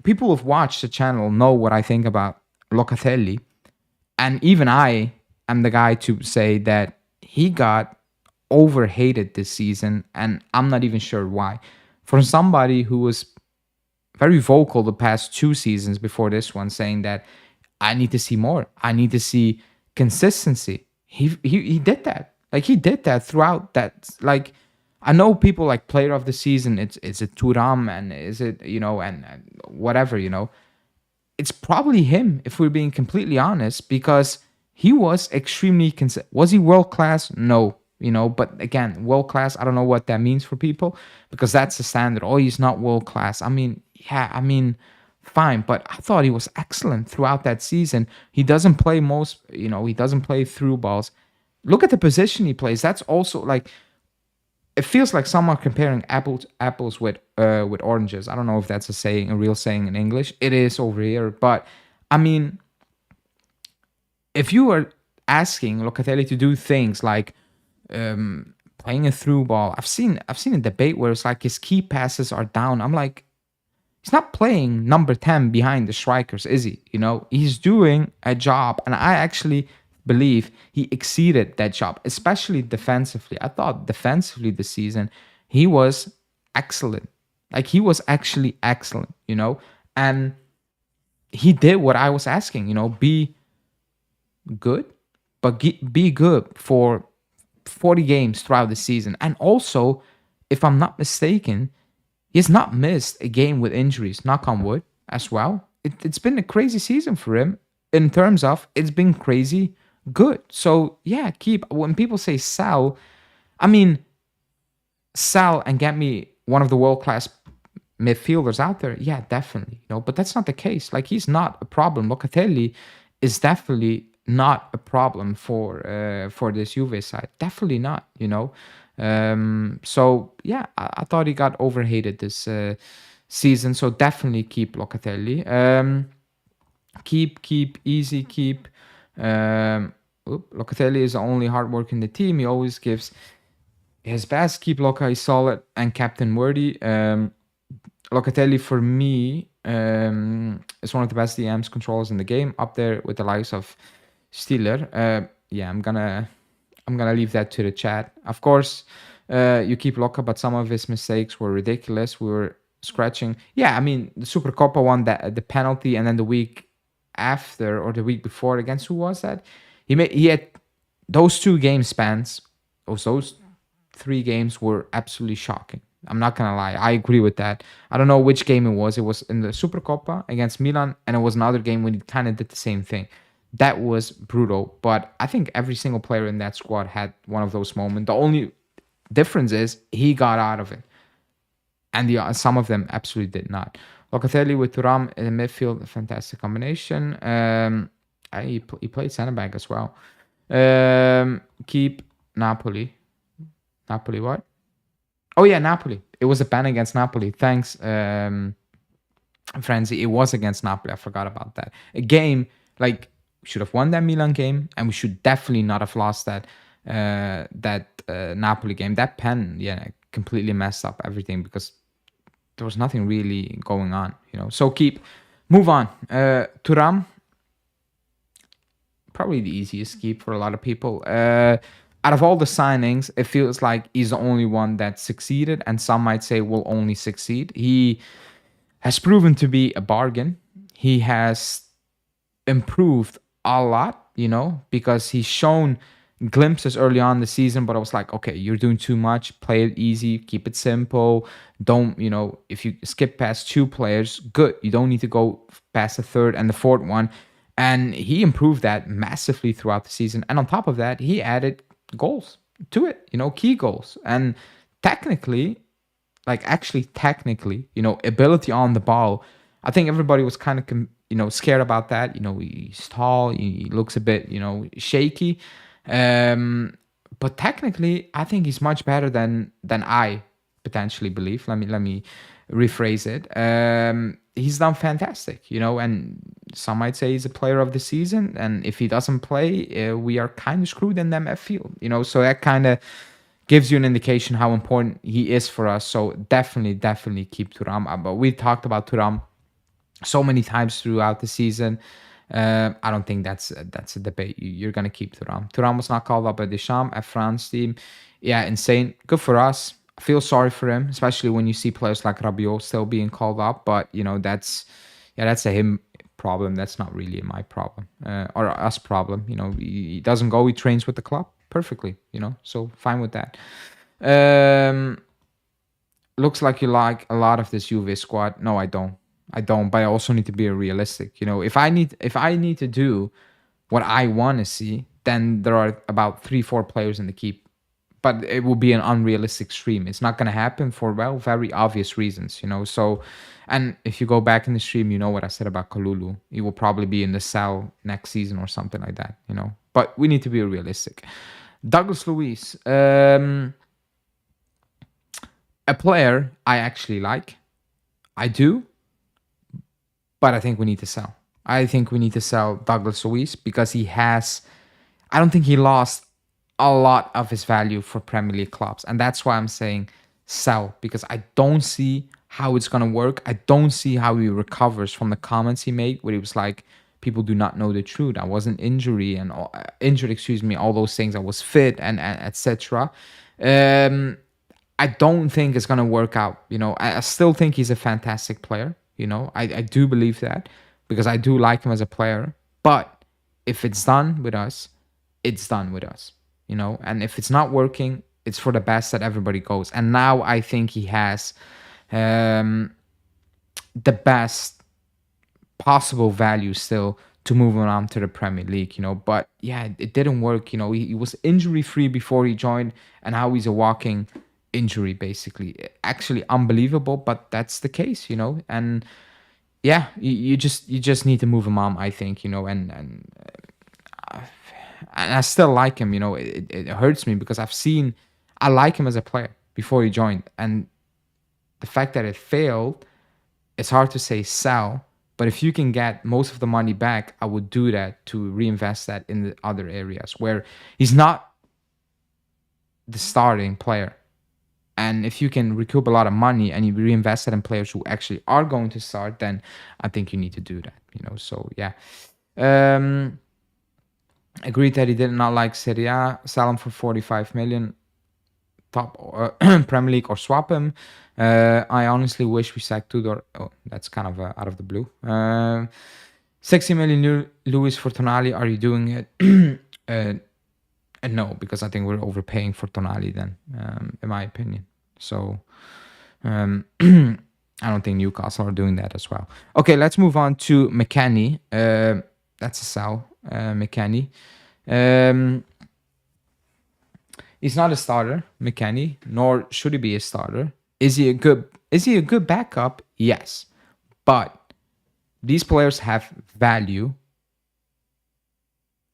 People who've watched the channel know what I think about Locatelli. And even I am the guy to say that he got overhated this season, and I'm not even sure why. For somebody who was very vocal the past 2 seasons before this one, saying that I need to see more. I need to see consistency. He did that. Like, he did that throughout that. Like, I know people like player of the season. It's a Thuram, and is it, and whatever, It's probably him, if we're being completely honest, because he was extremely was he world class? No, but again, world class, I don't know what that means for people, because that's the standard. Oh, he's not world class. Fine, but I thought he was excellent throughout that season. He doesn't play he doesn't play through balls. Look at the position he plays. That's also like, it feels like someone comparing apples with oranges. I don't know if that's a real saying in English. It is over here, but I mean, if you are asking Locatelli to do things like playing a through ball, I've seen a debate where it's like his key passes are down. I'm like, he's not playing number 10 behind the strikers, is he? He's doing a job, and I actually believe he exceeded that job, especially defensively. I thought defensively this season he was excellent. Like he was actually excellent, and he did what I was asking, be good, but be good for 40 games throughout the season. And also, if I'm not mistaken, he's not missed a game with injuries, knock on wood, as well. It's been a crazy season for him in terms of it's been crazy good. So, yeah, when people say sell, I mean, sell and get me one of the world class midfielders out there. Yeah, definitely. But that's not the case. Like, he's not a problem. Locatelli is definitely not a problem for this Juve side. Definitely not. So yeah, I thought he got overhated this season. So definitely keep Locatelli. Keep easy. Keep. Locatelli is the only hard work in the team. He always gives his best. Keep Loca. He's solid and captain worthy. Locatelli for me is one of the best DMs controllers in the game, up there with the likes of Stiller. Yeah, I'm gonna leave that to the chat. Of course, you keep Loca, but some of his mistakes were ridiculous. We were scratching. Yeah, I mean the Supercoppa one, that the penalty, and then the week after or the week before against, who was that? He had those 2 game spans. Those 3 games were absolutely shocking. I'm not gonna lie. I agree with that. I don't know which game it was. It was in the Supercoppa against Milan, and it was another game when he kind of did the same thing. That was brutal. But I think every single player in that squad had one of those moments. The only difference is he got out of it, and some of them absolutely did not. Locatelli with Thuram in the midfield, a fantastic combination. He played center back as well. Keep Napoli. Napoli what? Oh yeah, Napoli. It was a ban against Napoli. Thanks, Frenzy. It was against Napoli. I forgot about that. A game, like, we should have won that Milan game, and we should definitely not have lost that Napoli game. That pen, yeah, completely messed up everything because there was nothing really going on, So move on. Thuram, probably the easiest keep for a lot of people. Out of all the signings, it feels like he's the only one that succeeded, and some might say will only succeed. He has proven to be a bargain. He has improved a lot, because he's shown glimpses early on in the season, but I was like, okay, you're doing too much. Play it easy, keep it simple. Don't, if you skip past 2 players, good. You don't need to go past the 3rd and the 4th one. And he improved that massively throughout the season. And on top of that, he added goals to it, key goals. And technically, ability on the ball, I think everybody was kind of, scared about that. He's tall, he looks a bit, shaky. But technically, I think he's much better than I potentially believe. Let me rephrase it. He's done fantastic, and some might say he's a player of the season. And if he doesn't play, we are kind of screwed in the midfield, So that kind of gives you an indication how important he is for us. So definitely keep Thuram. But we talked about Thuram so many times throughout the season. I don't think that's a debate. You're gonna keep Thuram. Thuram was not called up by Deschamps at France team. Yeah, insane. Good for us. I feel sorry for him, especially when you see players like Rabiot still being called up. But that's a him problem. That's not really my problem or us problem. He doesn't go. He trains with the club perfectly. So fine with that. Looks like you like a lot of this Juve squad. No, I don't. But I also need to be realistic. If I need to do what I want to see, then there are about 3-4 players in the keep. But it will be an unrealistic stream. It's not going to happen for, very obvious reasons, So, and if you go back in the stream, you know what I said about Kalulu. He will probably be in the cell next season or something like that, But we need to be realistic. Douglas Luiz, a player I actually like. I do. But I think we need to sell. I think we need to sell Douglas Luiz because I don't think he lost a lot of his value for Premier League clubs. And that's why I'm saying sell, because I don't see how it's going to work. I don't see how he recovers from the comments he made where he was like, people do not know the truth. I wasn't injured, excuse me, all those things. I was fit and etc. I don't think it's gonna work out. I still think he's a fantastic player. I do believe that because I do like him as a player. But if it's done with us, it's done with us. And if it's not working, it's for the best that everybody goes. And now I think he has the best possible value still to move him on to the Premier League. But yeah, it didn't work. He was injury free before he joined, and now he's a walking injury basically. Actually unbelievable, but that's the case. And yeah, you just need to move him on, I think. And I still like him. It hurts me because I like him as a player before he joined, and the fact that it failed, it's hard to say sell. But if you can get most of the money back, I would do that to reinvest that in the other areas where he's not the starting player. And if you can recoup a lot of money and you reinvest it in players who actually are going to start, then I think you need to do that. So yeah. Agreed that he did not like Serie A. Sell him for 45 million. Top Premier League or swap him. I honestly wish we sacked Tudor. Oh, that's kind of out of the blue. 60 million Luis for Tonali. Are you doing it? No, because I think we're overpaying for Tonali then, in my opinion. So I don't think Newcastle are doing that as well. Okay, let's move on to McKennie. That's a sell, McKennie. He's not a starter, McKennie, nor should he be a starter. Is he a good backup? Yes. But these players have value.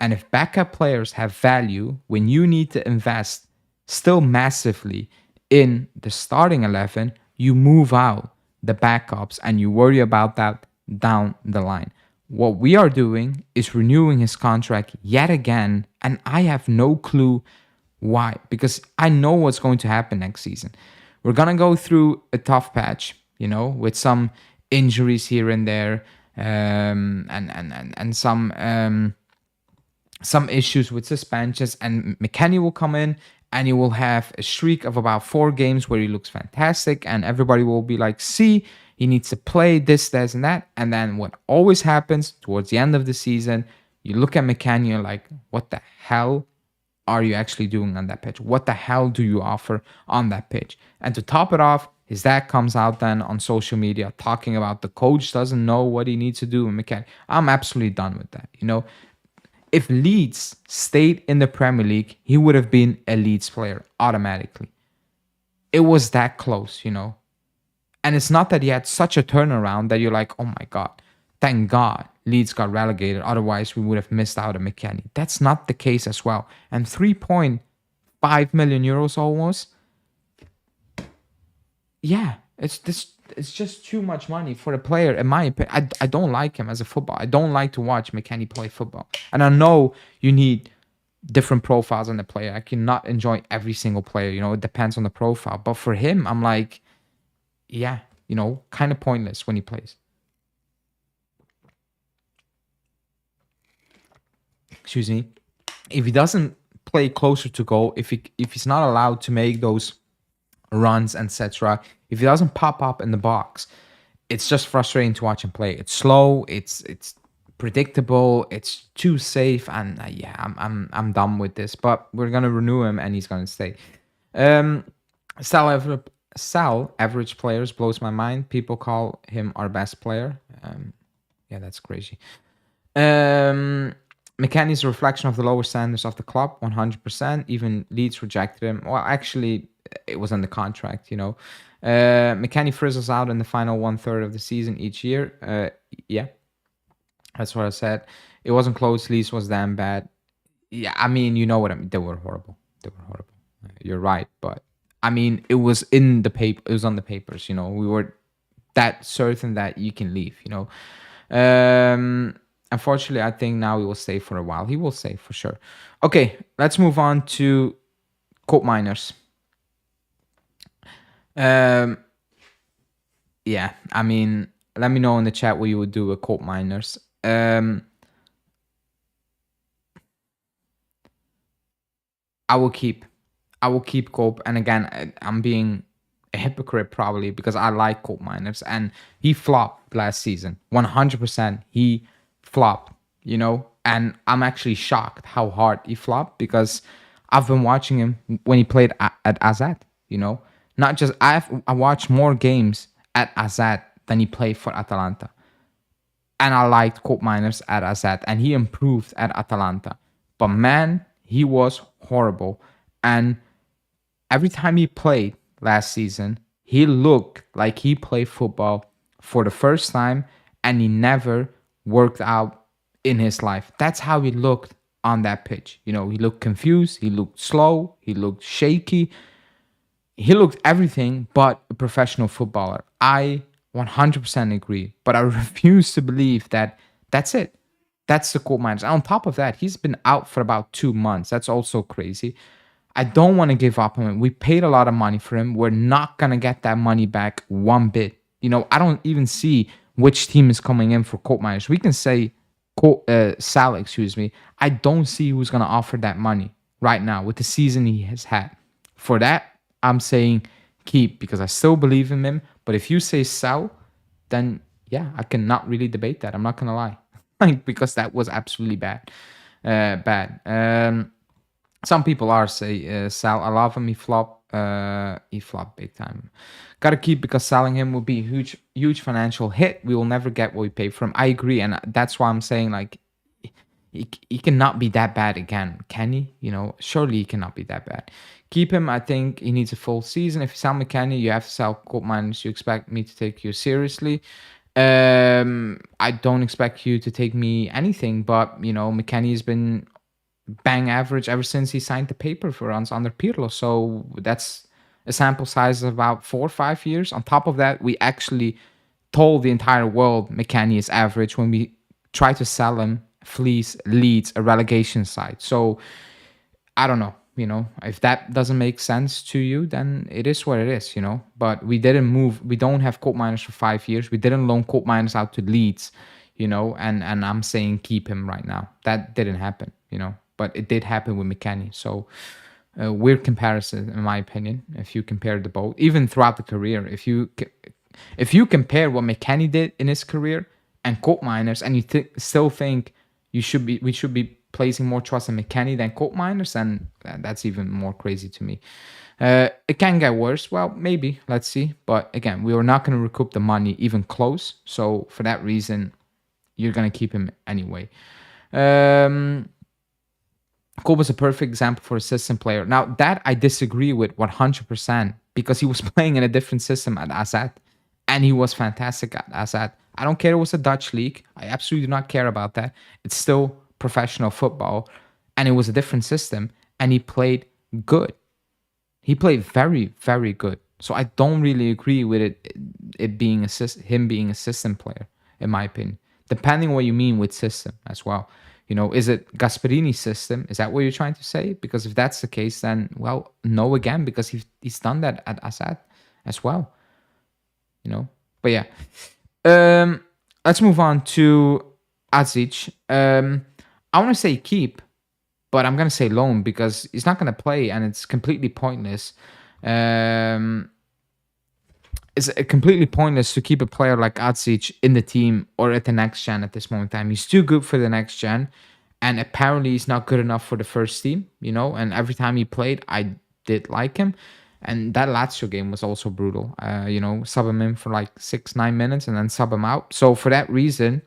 And if backup players have value, when you need to invest still massively in the starting 11, you move out the backups and you worry about that down the line. What we are doing is renewing his contract yet again, and I have no clue why, because I know what's going to happen next season. We're going to go through a tough patch, with some injuries here and there, and some issues with suspensions, and McKennie will come in and he will have a streak of about 4 games where he looks fantastic and everybody will be like, see, he needs to play this, that, and that. And then what always happens towards the end of the season, you look at McKennie, you're like, what the hell are you actually doing on that pitch? What the hell do you offer on that pitch? And to top it off, his dad comes out then on social media talking about the coach doesn't know what he needs to do with McKennie. I'm absolutely done with that, If Leeds stayed in the Premier League, he would have been a Leeds player automatically. It was that close, And it's not that he had such a turnaround that you're like, oh my God, thank God Leeds got relegated. Otherwise, we would have missed out on McKennie. That's not the case as well. And 3.5 million euros almost. Yeah, it's just too much money for a player, in my opinion. I don't like him as a football. I don't like to watch McKennie play football. And I know you need different profiles on the player. I cannot enjoy every single player. It depends on the profile. But for him, I'm like, yeah, kind of pointless when he plays. Excuse me. If he doesn't play closer to goal, if he's not allowed to make those runs, etc., if he doesn't pop up in the box, it's just frustrating to watch him play. It's slow, it's predictable, it's too safe, and yeah, I'm done with this. But we're gonna renew him, and he's gonna stay. Sal average players blows my mind. People call him our best player. Yeah, that's crazy. McKennie is a reflection of the lower standards of the club, 100%. Even Leeds rejected him. Well, actually, it was on the contract, McKennie frizzles out in the final 1/3 of the season each year. Yeah, that's what I said. It wasn't close. Leeds was damn bad. Yeah, I mean, you know what I mean. They were horrible. You're right, but I mean, it was in the paper. It was on the papers. We were that certain that you can leave. Unfortunately, I think now he will stay for a while. He will stay for sure. Okay, let's move on to coal miners. Yeah, I mean, let me know in the chat what you would do with coal miners. I will keep. I will keep Cope. And again, I'm being a hypocrite probably because I like Cope Miners, and he flopped last season. 100%. He flopped, and I'm actually shocked how hard he flopped because I've been watching him when he played at Azad, Not just I watched more games at Azad than he played for Atalanta. And I liked Cope Miners at Azad, and he improved at Atalanta. But man, he was horrible. And every time he played last season, he looked like he played football for the first time, and he never worked out in his life. That's how he looked on that pitch. He looked confused, he looked slow, he looked shaky. He looked everything but a professional footballer. I 100% agree, but I refuse to believe that that's it. That's the Cope Miners. On top of that, he's been out for about 2 months. That's also crazy. I don't want to give up on him. We paid a lot of money for him. We're not going to get that money back one bit. I don't even see which team is coming in for Cope Miners. We can say Sal, excuse me. I don't see who's going to offer that money right now with the season he has had. For that, I'm saying keep because I still believe in him. But if you say sell, then yeah, I cannot really debate that. I'm not going to lie. Because that was absolutely bad. Some people are say Sal. I love him. He flopped big time. Gotta keep because selling him would be a huge financial hit. We will never get what we pay for him. I agree, and that's why I'm saying he cannot be that bad again, can he? Surely he cannot be that bad. Keep him. I think he needs a full season. If you sell McKennie, you have to sell Cope Miners. You expect me to take you seriously. I don't expect you to take me anything, but McKennie has been bang average ever since he signed the paper for us under Pirlo. So that's a sample size of about 4 or 5 years. On top of that, we actually told the entire world McKennie is average when we tried to sell him. Fleece Leeds, a relegation side. So I don't know. If that doesn't make sense to you, then it is what it is. But we didn't move. We don't have Cope Miners for 5 years. We didn't loan Cope Miners out to Leeds. And I'm saying keep him right now. That didn't happen. But it did happen with McKennie. So weird comparison, in my opinion. If you compare the both, even throughout the career, if you compare what McKennie did in his career and Cope Miners, and you still think we should be placing more trust in McKennie than Cope Miners, and that's even more crazy to me. It can get worse. Well, maybe. Let's see. But again, we were not going to recoup the money even close. So for that reason, you're going to keep him anyway. Cope was a perfect example for a system player. Now, that I disagree with 100% because he was playing in a different system at Azad, and he was fantastic at Azad. I don't care it was a Dutch league. I absolutely do not care about that. It's still professional football, and it was a different system, and he played good. He played very, very good. So I don't really agree with it being him being a system player, in my opinion. Depending on what you mean with system as well. Is it Gasperini's system? Is that what you're trying to say? Because if that's the case, then, well, no again, because he's done that at Azad as well. But yeah. Let's move on to Azic. I want to say keep, but I'm going to say loan because he's not going to play and it's completely pointless. It's completely pointless to keep a player like Azic in the team or at the next gen at this moment in time. He's too good for the next gen, and apparently he's not good enough for the first team, and every time he played, I did like him. And that Lazio game was also brutal. Sub him in for 6-9 minutes and then sub him out. So for that reason,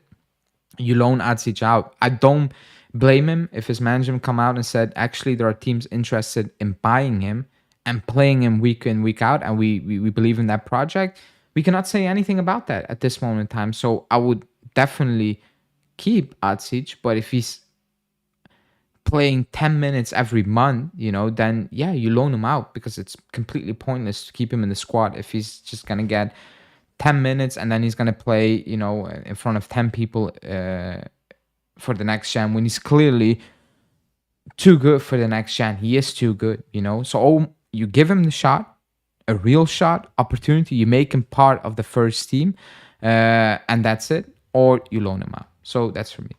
you loan Azic out. I don't blame him if his management come out and said, actually, there are teams interested in buying him and playing him week in, week out, and we believe in that project. We cannot say anything about that at this moment in time. So I would definitely keep Azic, but if he's playing 10 minutes every month, then yeah, you loan him out because it's completely pointless to keep him in the squad if he's just going to get 10 minutes and then he's going to play, in front of 10 people for the next gen when he's clearly too good for the next gen. He is too good, So you give him the shot, a real shot, opportunity, you make him part of the first team, and that's it, or you loan him out. So that's for me.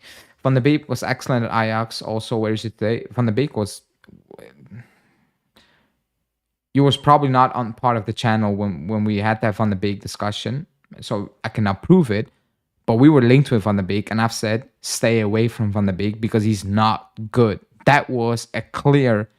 Van de Beek was excellent at Ajax. Also, where is he today? Van de Beek was you was probably not on part of the channel when we had that Van de Beek discussion, so I cannot prove it. But we were linked with Van de Beek, and I've said stay away from Van de Beek because he's not good. That was a clear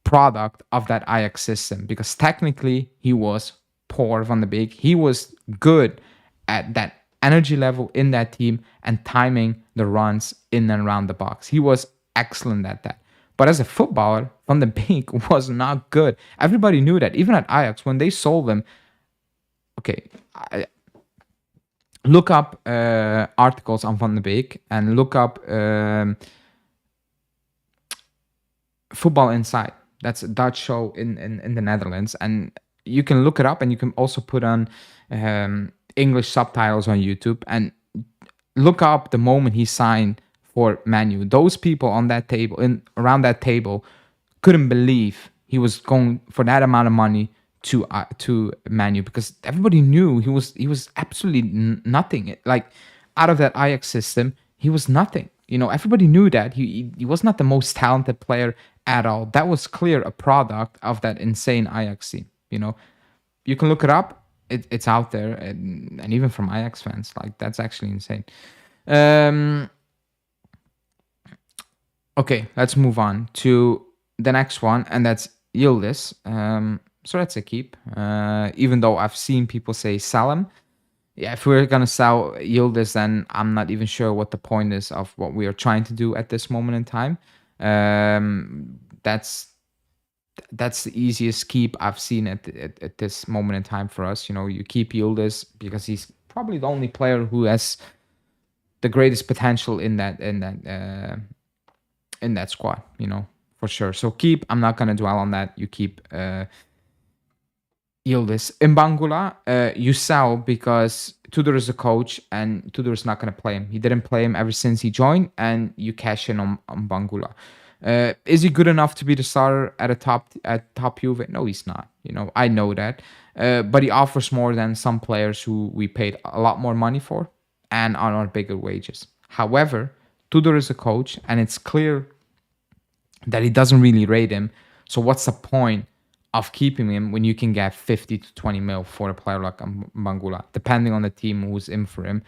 product of that Ajax system because technically he was poor. Van de Beek, he was good at that energy level in that team and timing the runs in and around the box. He was excellent at that. But as a footballer, Van de Beek was not good. Everybody knew that. Even at Ajax, when they sold him, okay, look up articles on Van de Beek and look up Football Inside. That's a Dutch show in the Netherlands. And you can look it up, and you can also put on English subtitles on YouTube and look up the moment he signed for Man U. Those people on that table, around that table, couldn't believe he was going for that amount of money to Man U because everybody knew he was absolutely nothing. Like out of that Ajax system, he was nothing. Everybody knew that he was not the most talented player at all. That was clear a product of that insane Ajax team. You can look it up. It's out there, and even from Ajax fans, like that's actually insane. Okay, let's move on to the next one, and that's Yildiz. So that's a keep. Even though I've seen people say sell him. Yeah, if we're gonna sell Yildiz, then I'm not even sure what the point is of what we are trying to do at this moment in time. That's the easiest keep I've seen at this moment in time for us. You keep Yildiz because he's probably the only player who has the greatest potential in that squad. For sure. So keep. I'm not gonna dwell on that. You keep Yildiz. Mbangula, you sell because Tudor is a coach and Tudor is not going to play him. He didn't play him ever since he joined, and you cash in on Mbangula. Is he good enough to be the starter at top Juve? No, he's not. I know that. But he offers more than some players who we paid a lot more money for and on our bigger wages. However, Tudor is a coach, and it's clear that he doesn't really rate him. So what's the point of keeping him when you can get 50 to 20 mil for a player like Mbangula, depending on the team who's in for him?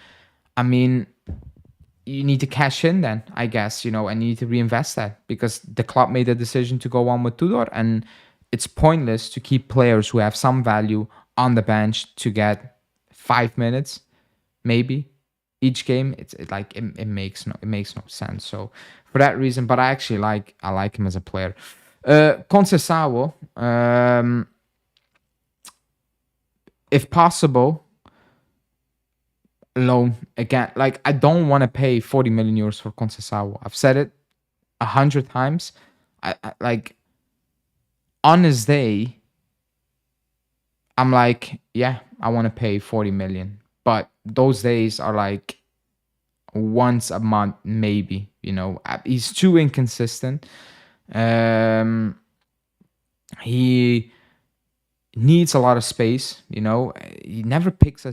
I mean, you need to cash in then, I guess, and you need to reinvest that because the club made a decision to go on with Tudor, and it's pointless to keep players who have some value on the bench to get 5 minutes, maybe, each game. It makes no sense. So for that reason, but I like him as a player. Conceição, if possible, loan again. Like, I don't want to pay 40 million euros for Conceição. I've said it 100 times. I like, on his day, I'm like, yeah, I want to pay 40 million. But those days are like once a month, maybe. He's too inconsistent. He needs a lot of space. He never picks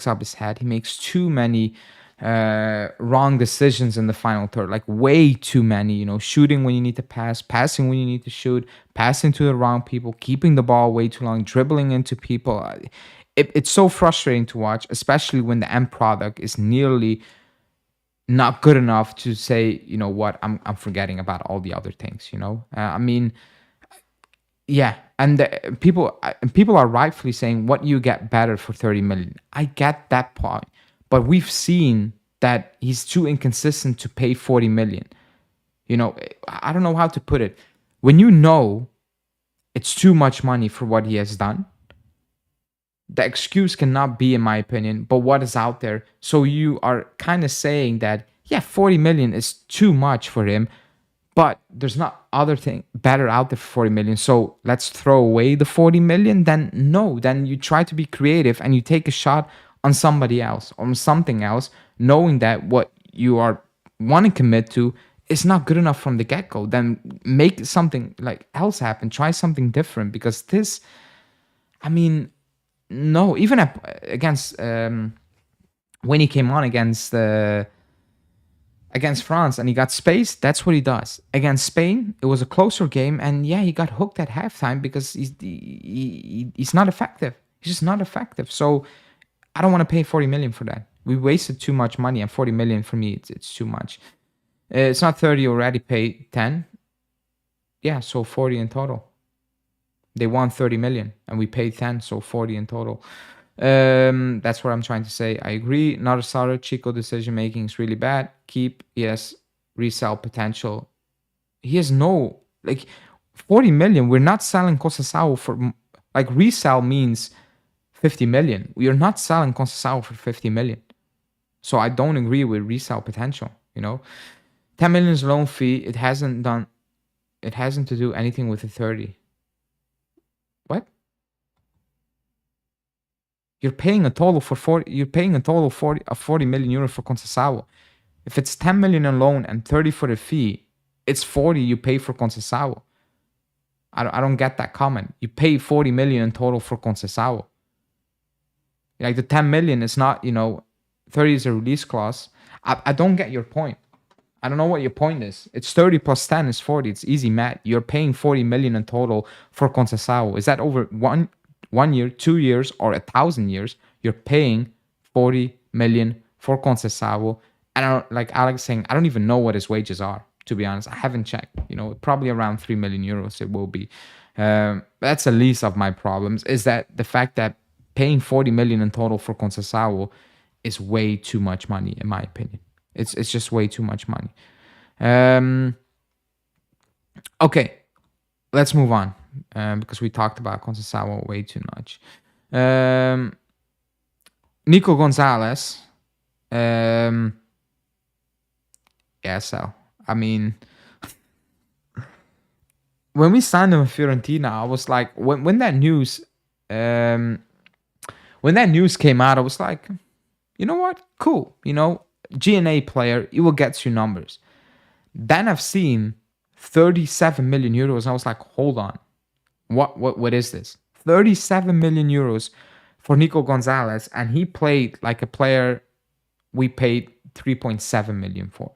up his head. He makes too many wrong decisions in the final third, like way too many. Shooting when you need to pass, passing when you need to shoot, passing to the wrong people, keeping the ball way too long, dribbling into people. It's so frustrating to watch, especially when the end product is nearly not good enough to say, what, I'm forgetting about all the other things. I mean, yeah, and people are rightfully saying, what you get better for 30 million. I get that point, but we've seen that he's too inconsistent to pay 40 million. I don't know how to put it. When it's too much money for what he has done, the excuse cannot be, in my opinion, but what is out there. So you are kind of saying that, yeah, 40 million is too much for him, but there's not other thing better out there for 40 million. So let's throw away the 40 million. Then no, then you try to be creative and you take a shot on somebody else, on something else, knowing that what you are want to commit to is not good enough from the get-go. Then make something like else happen. Try something different, because this, I mean, no, even against when he came on against against France and he got space. That's what he does. Against Spain, it was a closer game, and yeah, he got hooked at halftime because he's not effective. He's just not effective. So I don't want to pay 40 million for that. We wasted too much money, and 40 million for me, it's too much. It's not 30 already. Paid 10. Yeah, so 40 in total. They won 30 million and we paid 10, so 40 in total. That's what I'm trying to say. I agree. Not a starter. Chico decision making is really bad. Keep, yes, resell potential. He has no, like, 40 million. We're not selling Conceição for, like, resell means 50 million. We are not selling Conceição for 50 million. So I don't agree with resell potential, 10 million is loan fee. It hasn't to do anything with the 30. What? You're paying a total for 40. You're paying a total 40 million euro for Conceição. If it's 10 million in loan and 30 for the fee, it's 40 you pay for Conceição. I don't get that comment. You pay 40 million in total for Conceição. Like the 10 million is not, 30 is a release clause. I don't get your point. I don't know what your point is. It's 30 plus 10 is 40. It's easy math. You're paying 40 million in total for Conceição. Is that over one year, 2 years, or 1,000 years? You're paying 40 million for Conceição. And like Alex saying, I don't even know what his wages are, to be honest. I haven't checked. Probably around 3 million euros it will be. That's the least of my problems, is that the fact that paying 40 million in total for Conceição is way too much money, in my opinion. It's just way too much money. Okay, let's move on because we talked about Conceição way too much. Nico Gonzalez. Yeah, so I mean, when we signed him with Fiorentina, I was like, when that news came out, I was like, you know what? Cool. GNA player, it will get you numbers. Then I've seen 37 million euros. And I was like, hold on. What is this? 37 million euros for Nico Gonzalez. And he played like a player we paid 3.7 million for.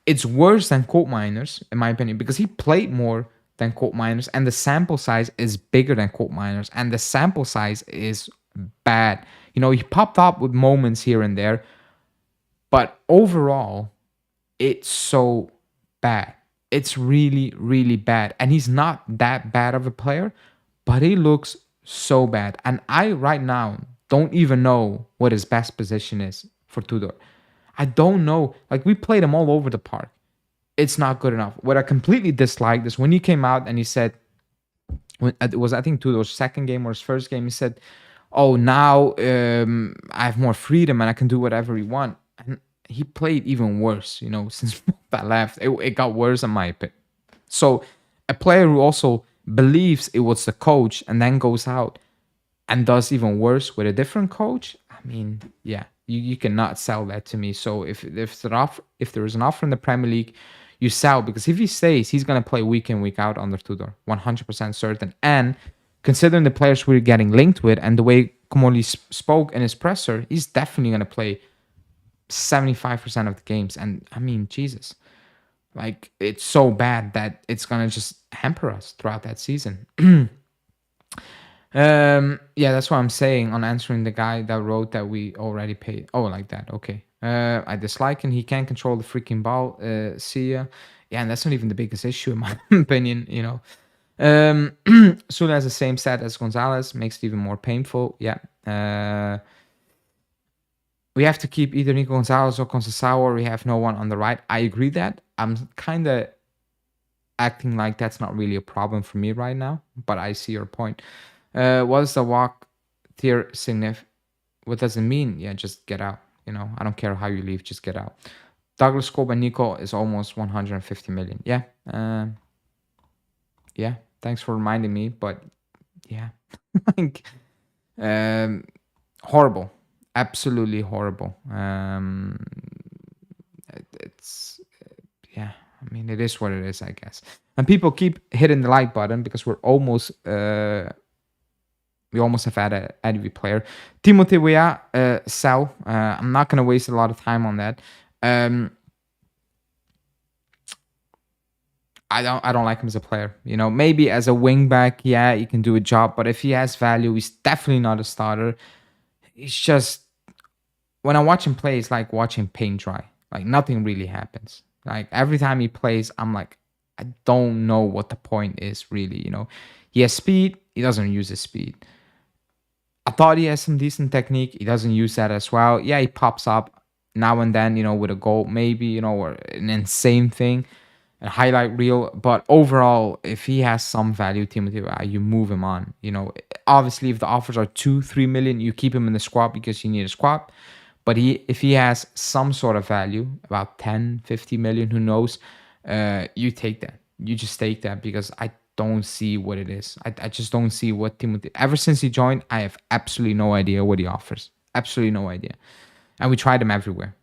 It's worse than Colt Miners, in my opinion, because he played more than Colt Miners, and the sample size is bigger than Colt Miners, and the sample size is bad. He popped up with moments here and there, but overall, it's so bad. It's really, really bad. And he's not that bad of a player, but he looks so bad. And I, right now, don't even know what his best position is for Tudor. I don't know. Like, we played him all over the park. It's not good enough. What I completely disliked is when he came out and he said, when it was, I think, Tudor's second game or his first game, he said, oh, now I have more freedom and I can do whatever he want. And he played even worse, since that left. It got worse in my opinion. So a player who also believes it was the coach and then goes out and does even worse with a different coach, I mean, yeah, you cannot sell that to me. So if there is an offer in the Premier League, you sell, because if he stays, he's going to play week in, week out under Tudor, 100% certain. And considering the players we're getting linked with and the way Komoli spoke in his presser, he's definitely going to play 75% of the games. And I mean, Jesus, like, it's so bad that it's going to just hamper us throughout that season. Yeah, that's what I'm saying on answering the guy that wrote that we already paid. Oh, like that. Okay. I dislike him. He can't control the freaking ball. See ya. Yeah, and that's not even the biggest issue in my opinion, Sula has the same stat as Gonzalez, makes it even more painful. Yeah. We have to keep either Nico Gonzalez or Conceição, or we have no one on the right. I agree that. I'm kind of acting like that's not really a problem for me right now, but I see your point. What does the walk tier signify? What does it mean? Yeah, just get out. I don't care how you leave, just get out. Douglas Cobb and Nico is almost 150 million. Yeah. Yeah. Thanks for reminding me, but yeah. Like, horrible. Absolutely horrible. It's yeah. I mean, it is what it is, I guess. And people keep hitting the like button because we're almost we almost have had a every player. Timothy Weah, sell. I'm not gonna waste a lot of time on that. Um, I don't like him as a player. You know, maybe as a wing back, yeah, he can do a job, but if he has value, he's definitely not a starter. He's just when I watch him play, it's like watching paint dry. Like nothing really happens. Like every time he plays, I'm like, I don't know what the point is really. You know, he has speed. He doesn't use his speed. I thought he has some decent technique. He doesn't use that as well. Yeah, he pops up now and then, with a goal, maybe, or an insane thing, a highlight reel. But overall, if he has some value, Timothy, you move him on. Obviously, if the offers are 2-3 million, you keep him in the squad because you need a squad. But if he has some sort of value, about 10-50 million, who knows, you take that. You just take that because I don't see what it is. I just don't see what Timothy. Ever since he joined, I have absolutely no idea what he offers. Absolutely no idea. And we tried him everywhere.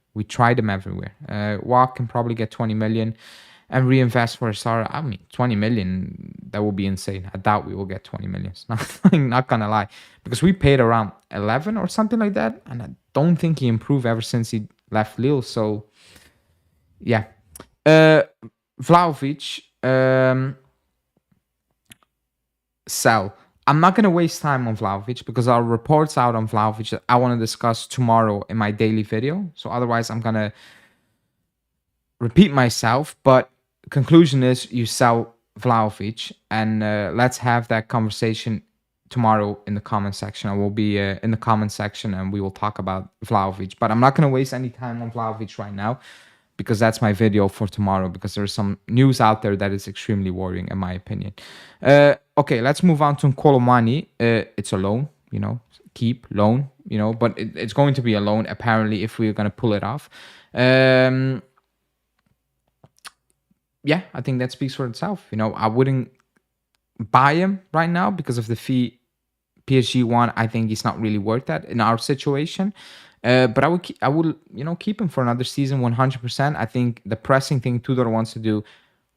Walk can probably get 20 million and reinvest for a starter. I mean, 20 million, that would be insane. I doubt we will get 20 million. Not gonna lie. Because we paid around 11 or something like that. And I don't think he improved ever since he left Lille. So, yeah. Vlahovic, sell. I'm not going to waste time on Vlahovic because our reports out on Vlahovic that I want to discuss tomorrow in my daily video. So otherwise, I'm going to repeat myself. But conclusion is you sell Vlahovic, and let's have that conversation tomorrow in the comment section. I will be in the comment section and we will talk about Vlahovic. But I'm not going to waste any time on Vlahovic right now because that's my video for tomorrow, because there's some news out there that is extremely worrying in my opinion. Okay, let's move on to N'Kolomani. It's a loan, keep loan, but it's going to be a loan apparently if we're going to pull it off. Yeah, I think that speaks for itself. I wouldn't buy him right now because of the fee PSG want. I think he's not really worth that in our situation. But I would keep him for another season 100%. I think the pressing thing Tudor wants to do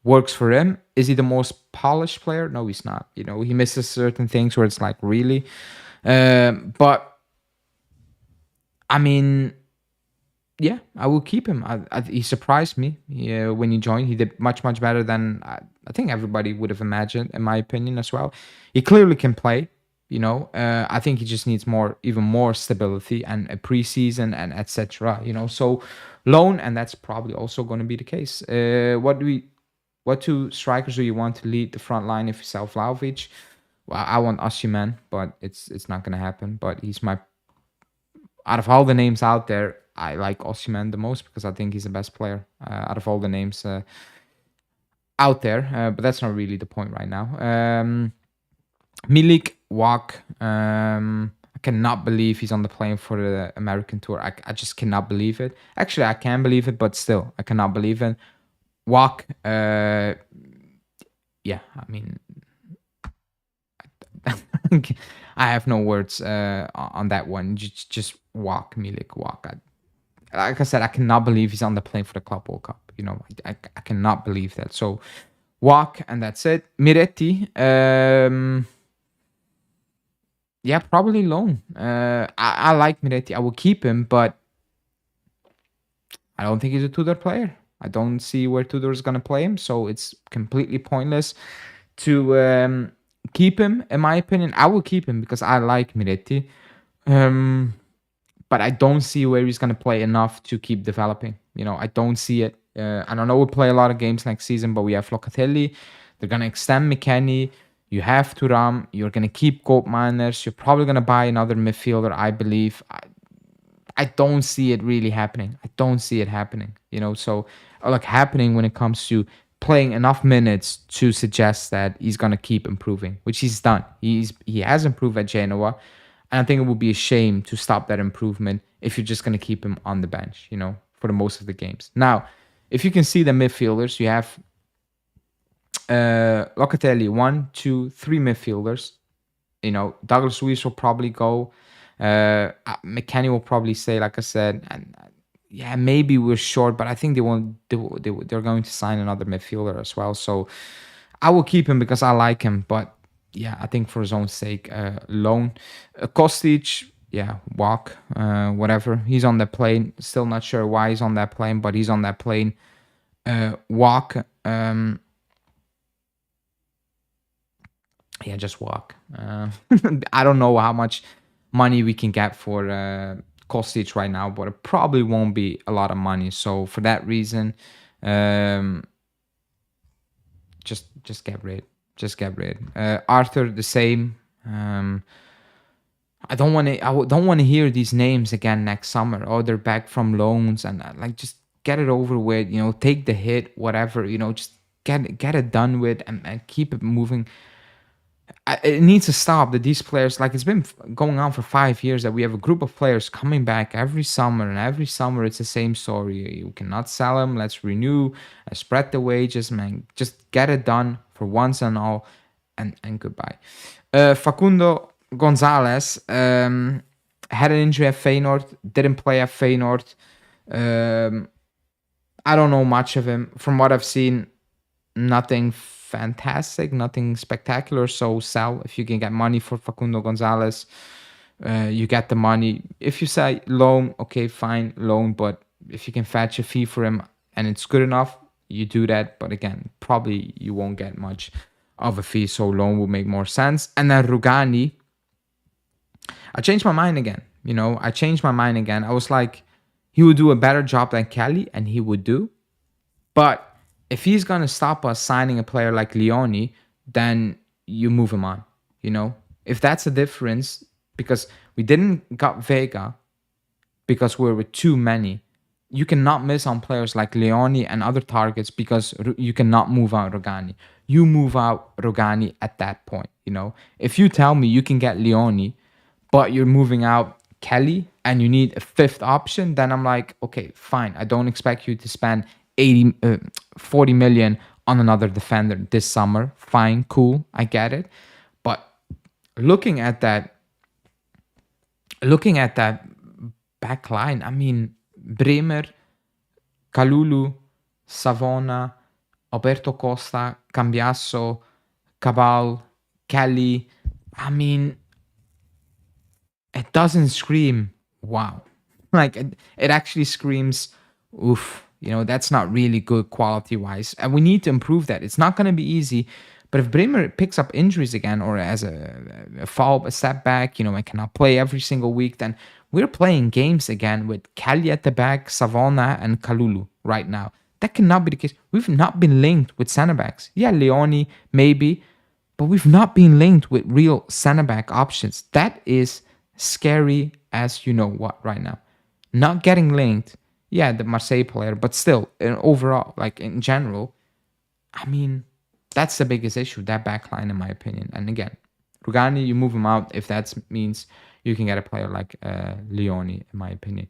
works for him. Is he the most polished player? No, he's not. He misses certain things where it's like, really? But, I mean, yeah, I will keep him. He surprised me when he joined. He did much, much better than I think everybody would have imagined, in my opinion, as well. He clearly can play. I think he just needs even more stability and a preseason and etc. So loan, and that's probably also going to be the case. What two strikers do you want to lead the front line if you sell Vlahovic? Well, I want Osimhen, but it's not going to happen. But he's out of all the names out there, I like Osimhen the most because I think he's the best player out of all the names out there. But that's not really the point right now. Milik, Walk. I cannot believe he's on the plane for the American tour. I just cannot believe it. Actually, I can believe it, but still, I cannot believe it. Walk. Yeah, I mean, I have no words on that one. Just Walk, Milik, Walk. Like I said, I cannot believe he's on the plane for the Club World Cup. I cannot believe that. So, Walk, and that's it. Miretti. Yeah, probably loan. I like Miretti. I will keep him, but I don't think he's a Tudor player. I don't see where Tudor is going to play him, so it's completely pointless to keep him, in my opinion. I will keep him because I like Miretti. But I don't see where he's going to play enough to keep developing. I don't see it. I don't know we'll play a lot of games next season, but we have Locatelli. They're going to extend McKennie. You have Thuram. You're going to keep gold miners. You're probably going to buy another midfielder, I believe. I don't see it really happening. I don't see it happening, so happening when it comes to playing enough minutes to suggest that he's going to keep improving, which he's done. He has improved at Genoa. And I think it would be a shame to stop that improvement if you're just going to keep him on the bench, for the most of the games. Now, if you can see the midfielders, you have Locatelli, 1, 2, 3 midfielders. Douglas Luiz will probably go. McKennie will probably stay, like I said. And yeah, maybe we're short, but I think they're going to sign another midfielder as well. So I will keep him because I like him. But yeah, I think for his own sake, loan. Kostic, yeah, walk, whatever. He's on the plane. Still not sure why he's on that plane, but he's on that plane. Walk. Yeah, just walk. I don't know how much money we can get for Kostic right now, but it probably won't be a lot of money. So for that reason, just get rid. Just get rid. Arthur, the same. I don't want to. Don't want to hear these names again next summer. Oh, they're back from loans, and like just get it over with. You know, take the hit, whatever. You know, just get it done with, and keep it moving. It needs to stop that these players, like it's been going on for 5 years, that we have a group of players coming back every summer, and every summer it's the same story. You cannot sell them. Let's renew, spread the wages, man. Just get it done for once and all, and goodbye. Facundo Gonzalez had an injury at Feyenoord, didn't play at Feyenoord. I don't know much of him. From what I've seen, nothing fantastic, nothing spectacular. So sell if you can get money for Facundo Gonzalez. You get the money. If you say loan, okay, fine, loan. But if you can fetch a fee for him and it's good enough, you do that. But again, probably you won't get much of a fee. So loan will make more sense. And then Rugani, I changed my mind again. You know, I changed my mind again. I was like, he would do a better job than Kelly, and he would do. But if he's going to stop us signing a player like Leone, then you move him on, you know? If that's the difference, because we didn't got Vega because we're with too many, you cannot miss on players like Leone and other targets because you cannot move out Rogani. You move out Rogani at that point, you know? If you tell me you can get Leone, but you're moving out Kelly and you need a fifth option, then I'm like, okay, fine. I don't expect you to spend 40 million on another defender this summer. Fine, cool, I get it. But looking at that back line, I mean, Bremer, Kalulu, Savona, Alberto Costa, Cambiasso, Cabal, Kelly, I mean, it doesn't scream wow. Like it actually screams oof. You know, that's not really good quality wise. And we need to improve that. It's not going to be easy. But if Bremer picks up injuries again or as a fall, a step back, you know, and cannot play every single week, then we're playing games again with Kelly at the back, Savona, and Kalulu right now. That cannot be the case. We've not been linked with center backs. Yeah, Leone, maybe. But we've not been linked with real center back options. That is scary as you know what right now. Not getting linked. Yeah, the Marseille player, but still, overall, like in general, I mean, that's the biggest issue, that backline, in my opinion. And again, Rugani, you move him out if that means you can get a player like Leone, in my opinion.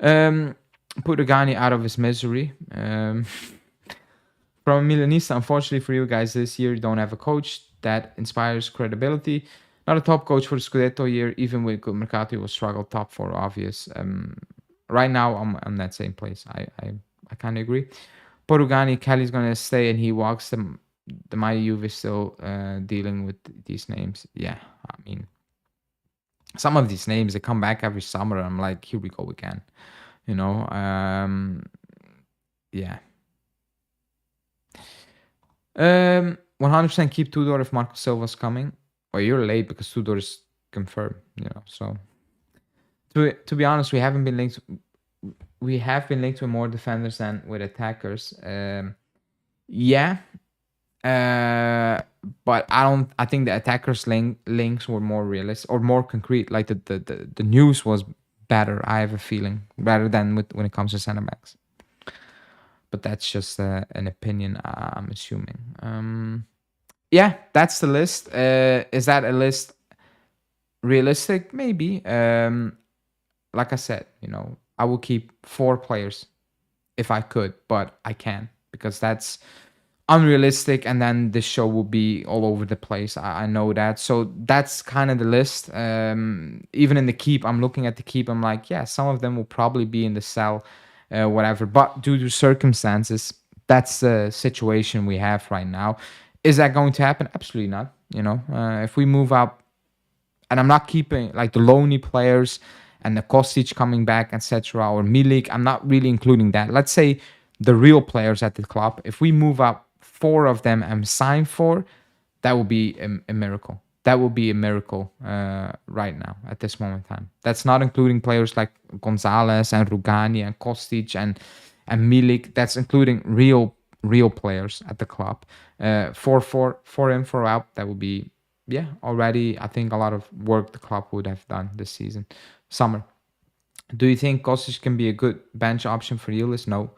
Put Rugani out of his misery. From Milanista, unfortunately for you guys, this year you don't have a coach that inspires credibility. Not a top coach for the Scudetto year, even with good Mercato, will struggle top four, obvious. Right now, I'm that same place. I kind of agree. Porugani, Kelly's going to stay and he walks. The mighty Juve is still dealing with these names. Yeah, I mean, some of these names, they come back every summer. I'm like, here we go again. You know, yeah. 100% keep Tudor if Marco Silva's coming. Well, you're late because Tudor is confirmed, you know, so... To be honest, we have been linked with more defenders than with attackers. Yeah, but I think the attackers links were more realistic or more concrete. Like the news was better. I have a feeling rather than when it comes to center backs. But that's just an opinion. I'm assuming. Yeah, that's the list. Is that a list realistic? Maybe. Like I said, you know, I will keep 4 players if I could, but I can't because that's unrealistic and then this show will be all over the place. I know that. So that's kind of the list. Even in the keep, I'm looking at the keep. I'm like, yeah, some of them will probably be in the sell, whatever. But due to circumstances, that's the situation we have right now. Is that going to happen? Absolutely not. If we move up, and I'm not keeping like the loaney players and the Kostic coming back, etc., or Milik. I'm not really including that. Let's say the real players at the club. If we move up 4 of them and sign 4, that would be a miracle. That would be a miracle right now at this moment in time. That's not including players like Gonzalez and Rugani and Kostic and Milik. That's including real players at the club. 4 in, 4 out. That would be already I think a lot of work the club would have done this season. Summer. Do you think Kostic can be a good bench option for Yildiz? No.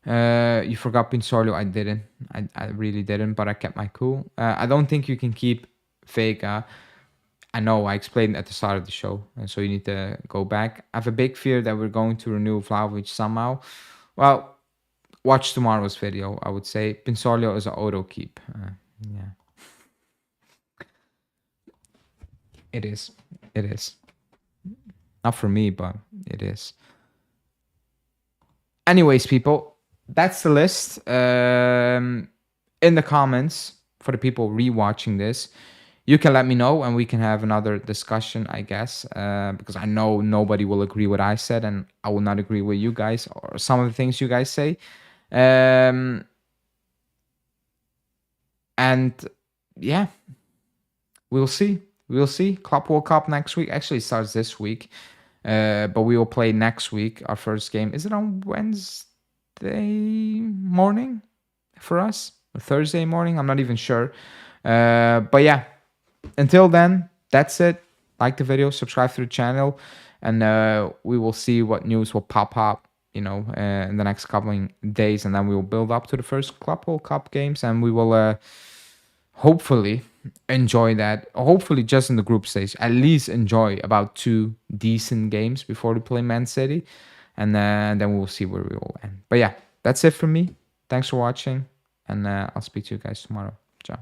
You forgot Pinsorlio. I didn't. I really didn't, but I kept my cool. I don't think you can keep Vega. I know I explained at the start of the show, and so you need to go back. I have a big fear that we're going to renew Vlahovic somehow. Well, watch tomorrow's video, I would say. Pinsorlio is an auto keep. Yeah. It is. It is. Not for me, but it is. Anyways, people, that's the list. In the comments, for the people rewatching this, you can let me know and we can have another discussion, I guess, because I know nobody will agree with what I said and I will not agree with you guys or some of the things you guys say. And yeah, we'll see. We'll see. Club World Cup next week. Actually, it starts this week. But we will play next week. Our first game. Is it on Wednesday morning for us? Or Thursday morning? I'm not even sure. But yeah. Until then, that's it. Like the video, subscribe to the channel, and we will see what news will pop up, in the next couple days, and then we will build up to the first Club World Cup games, and we will hopefully enjoy that. Hopefully, just in the group stage, at least enjoy about 2 decent games before we play Man City, and then we will see where we will end. But yeah, that's it from me. Thanks for watching, and I'll speak to you guys tomorrow. Ciao.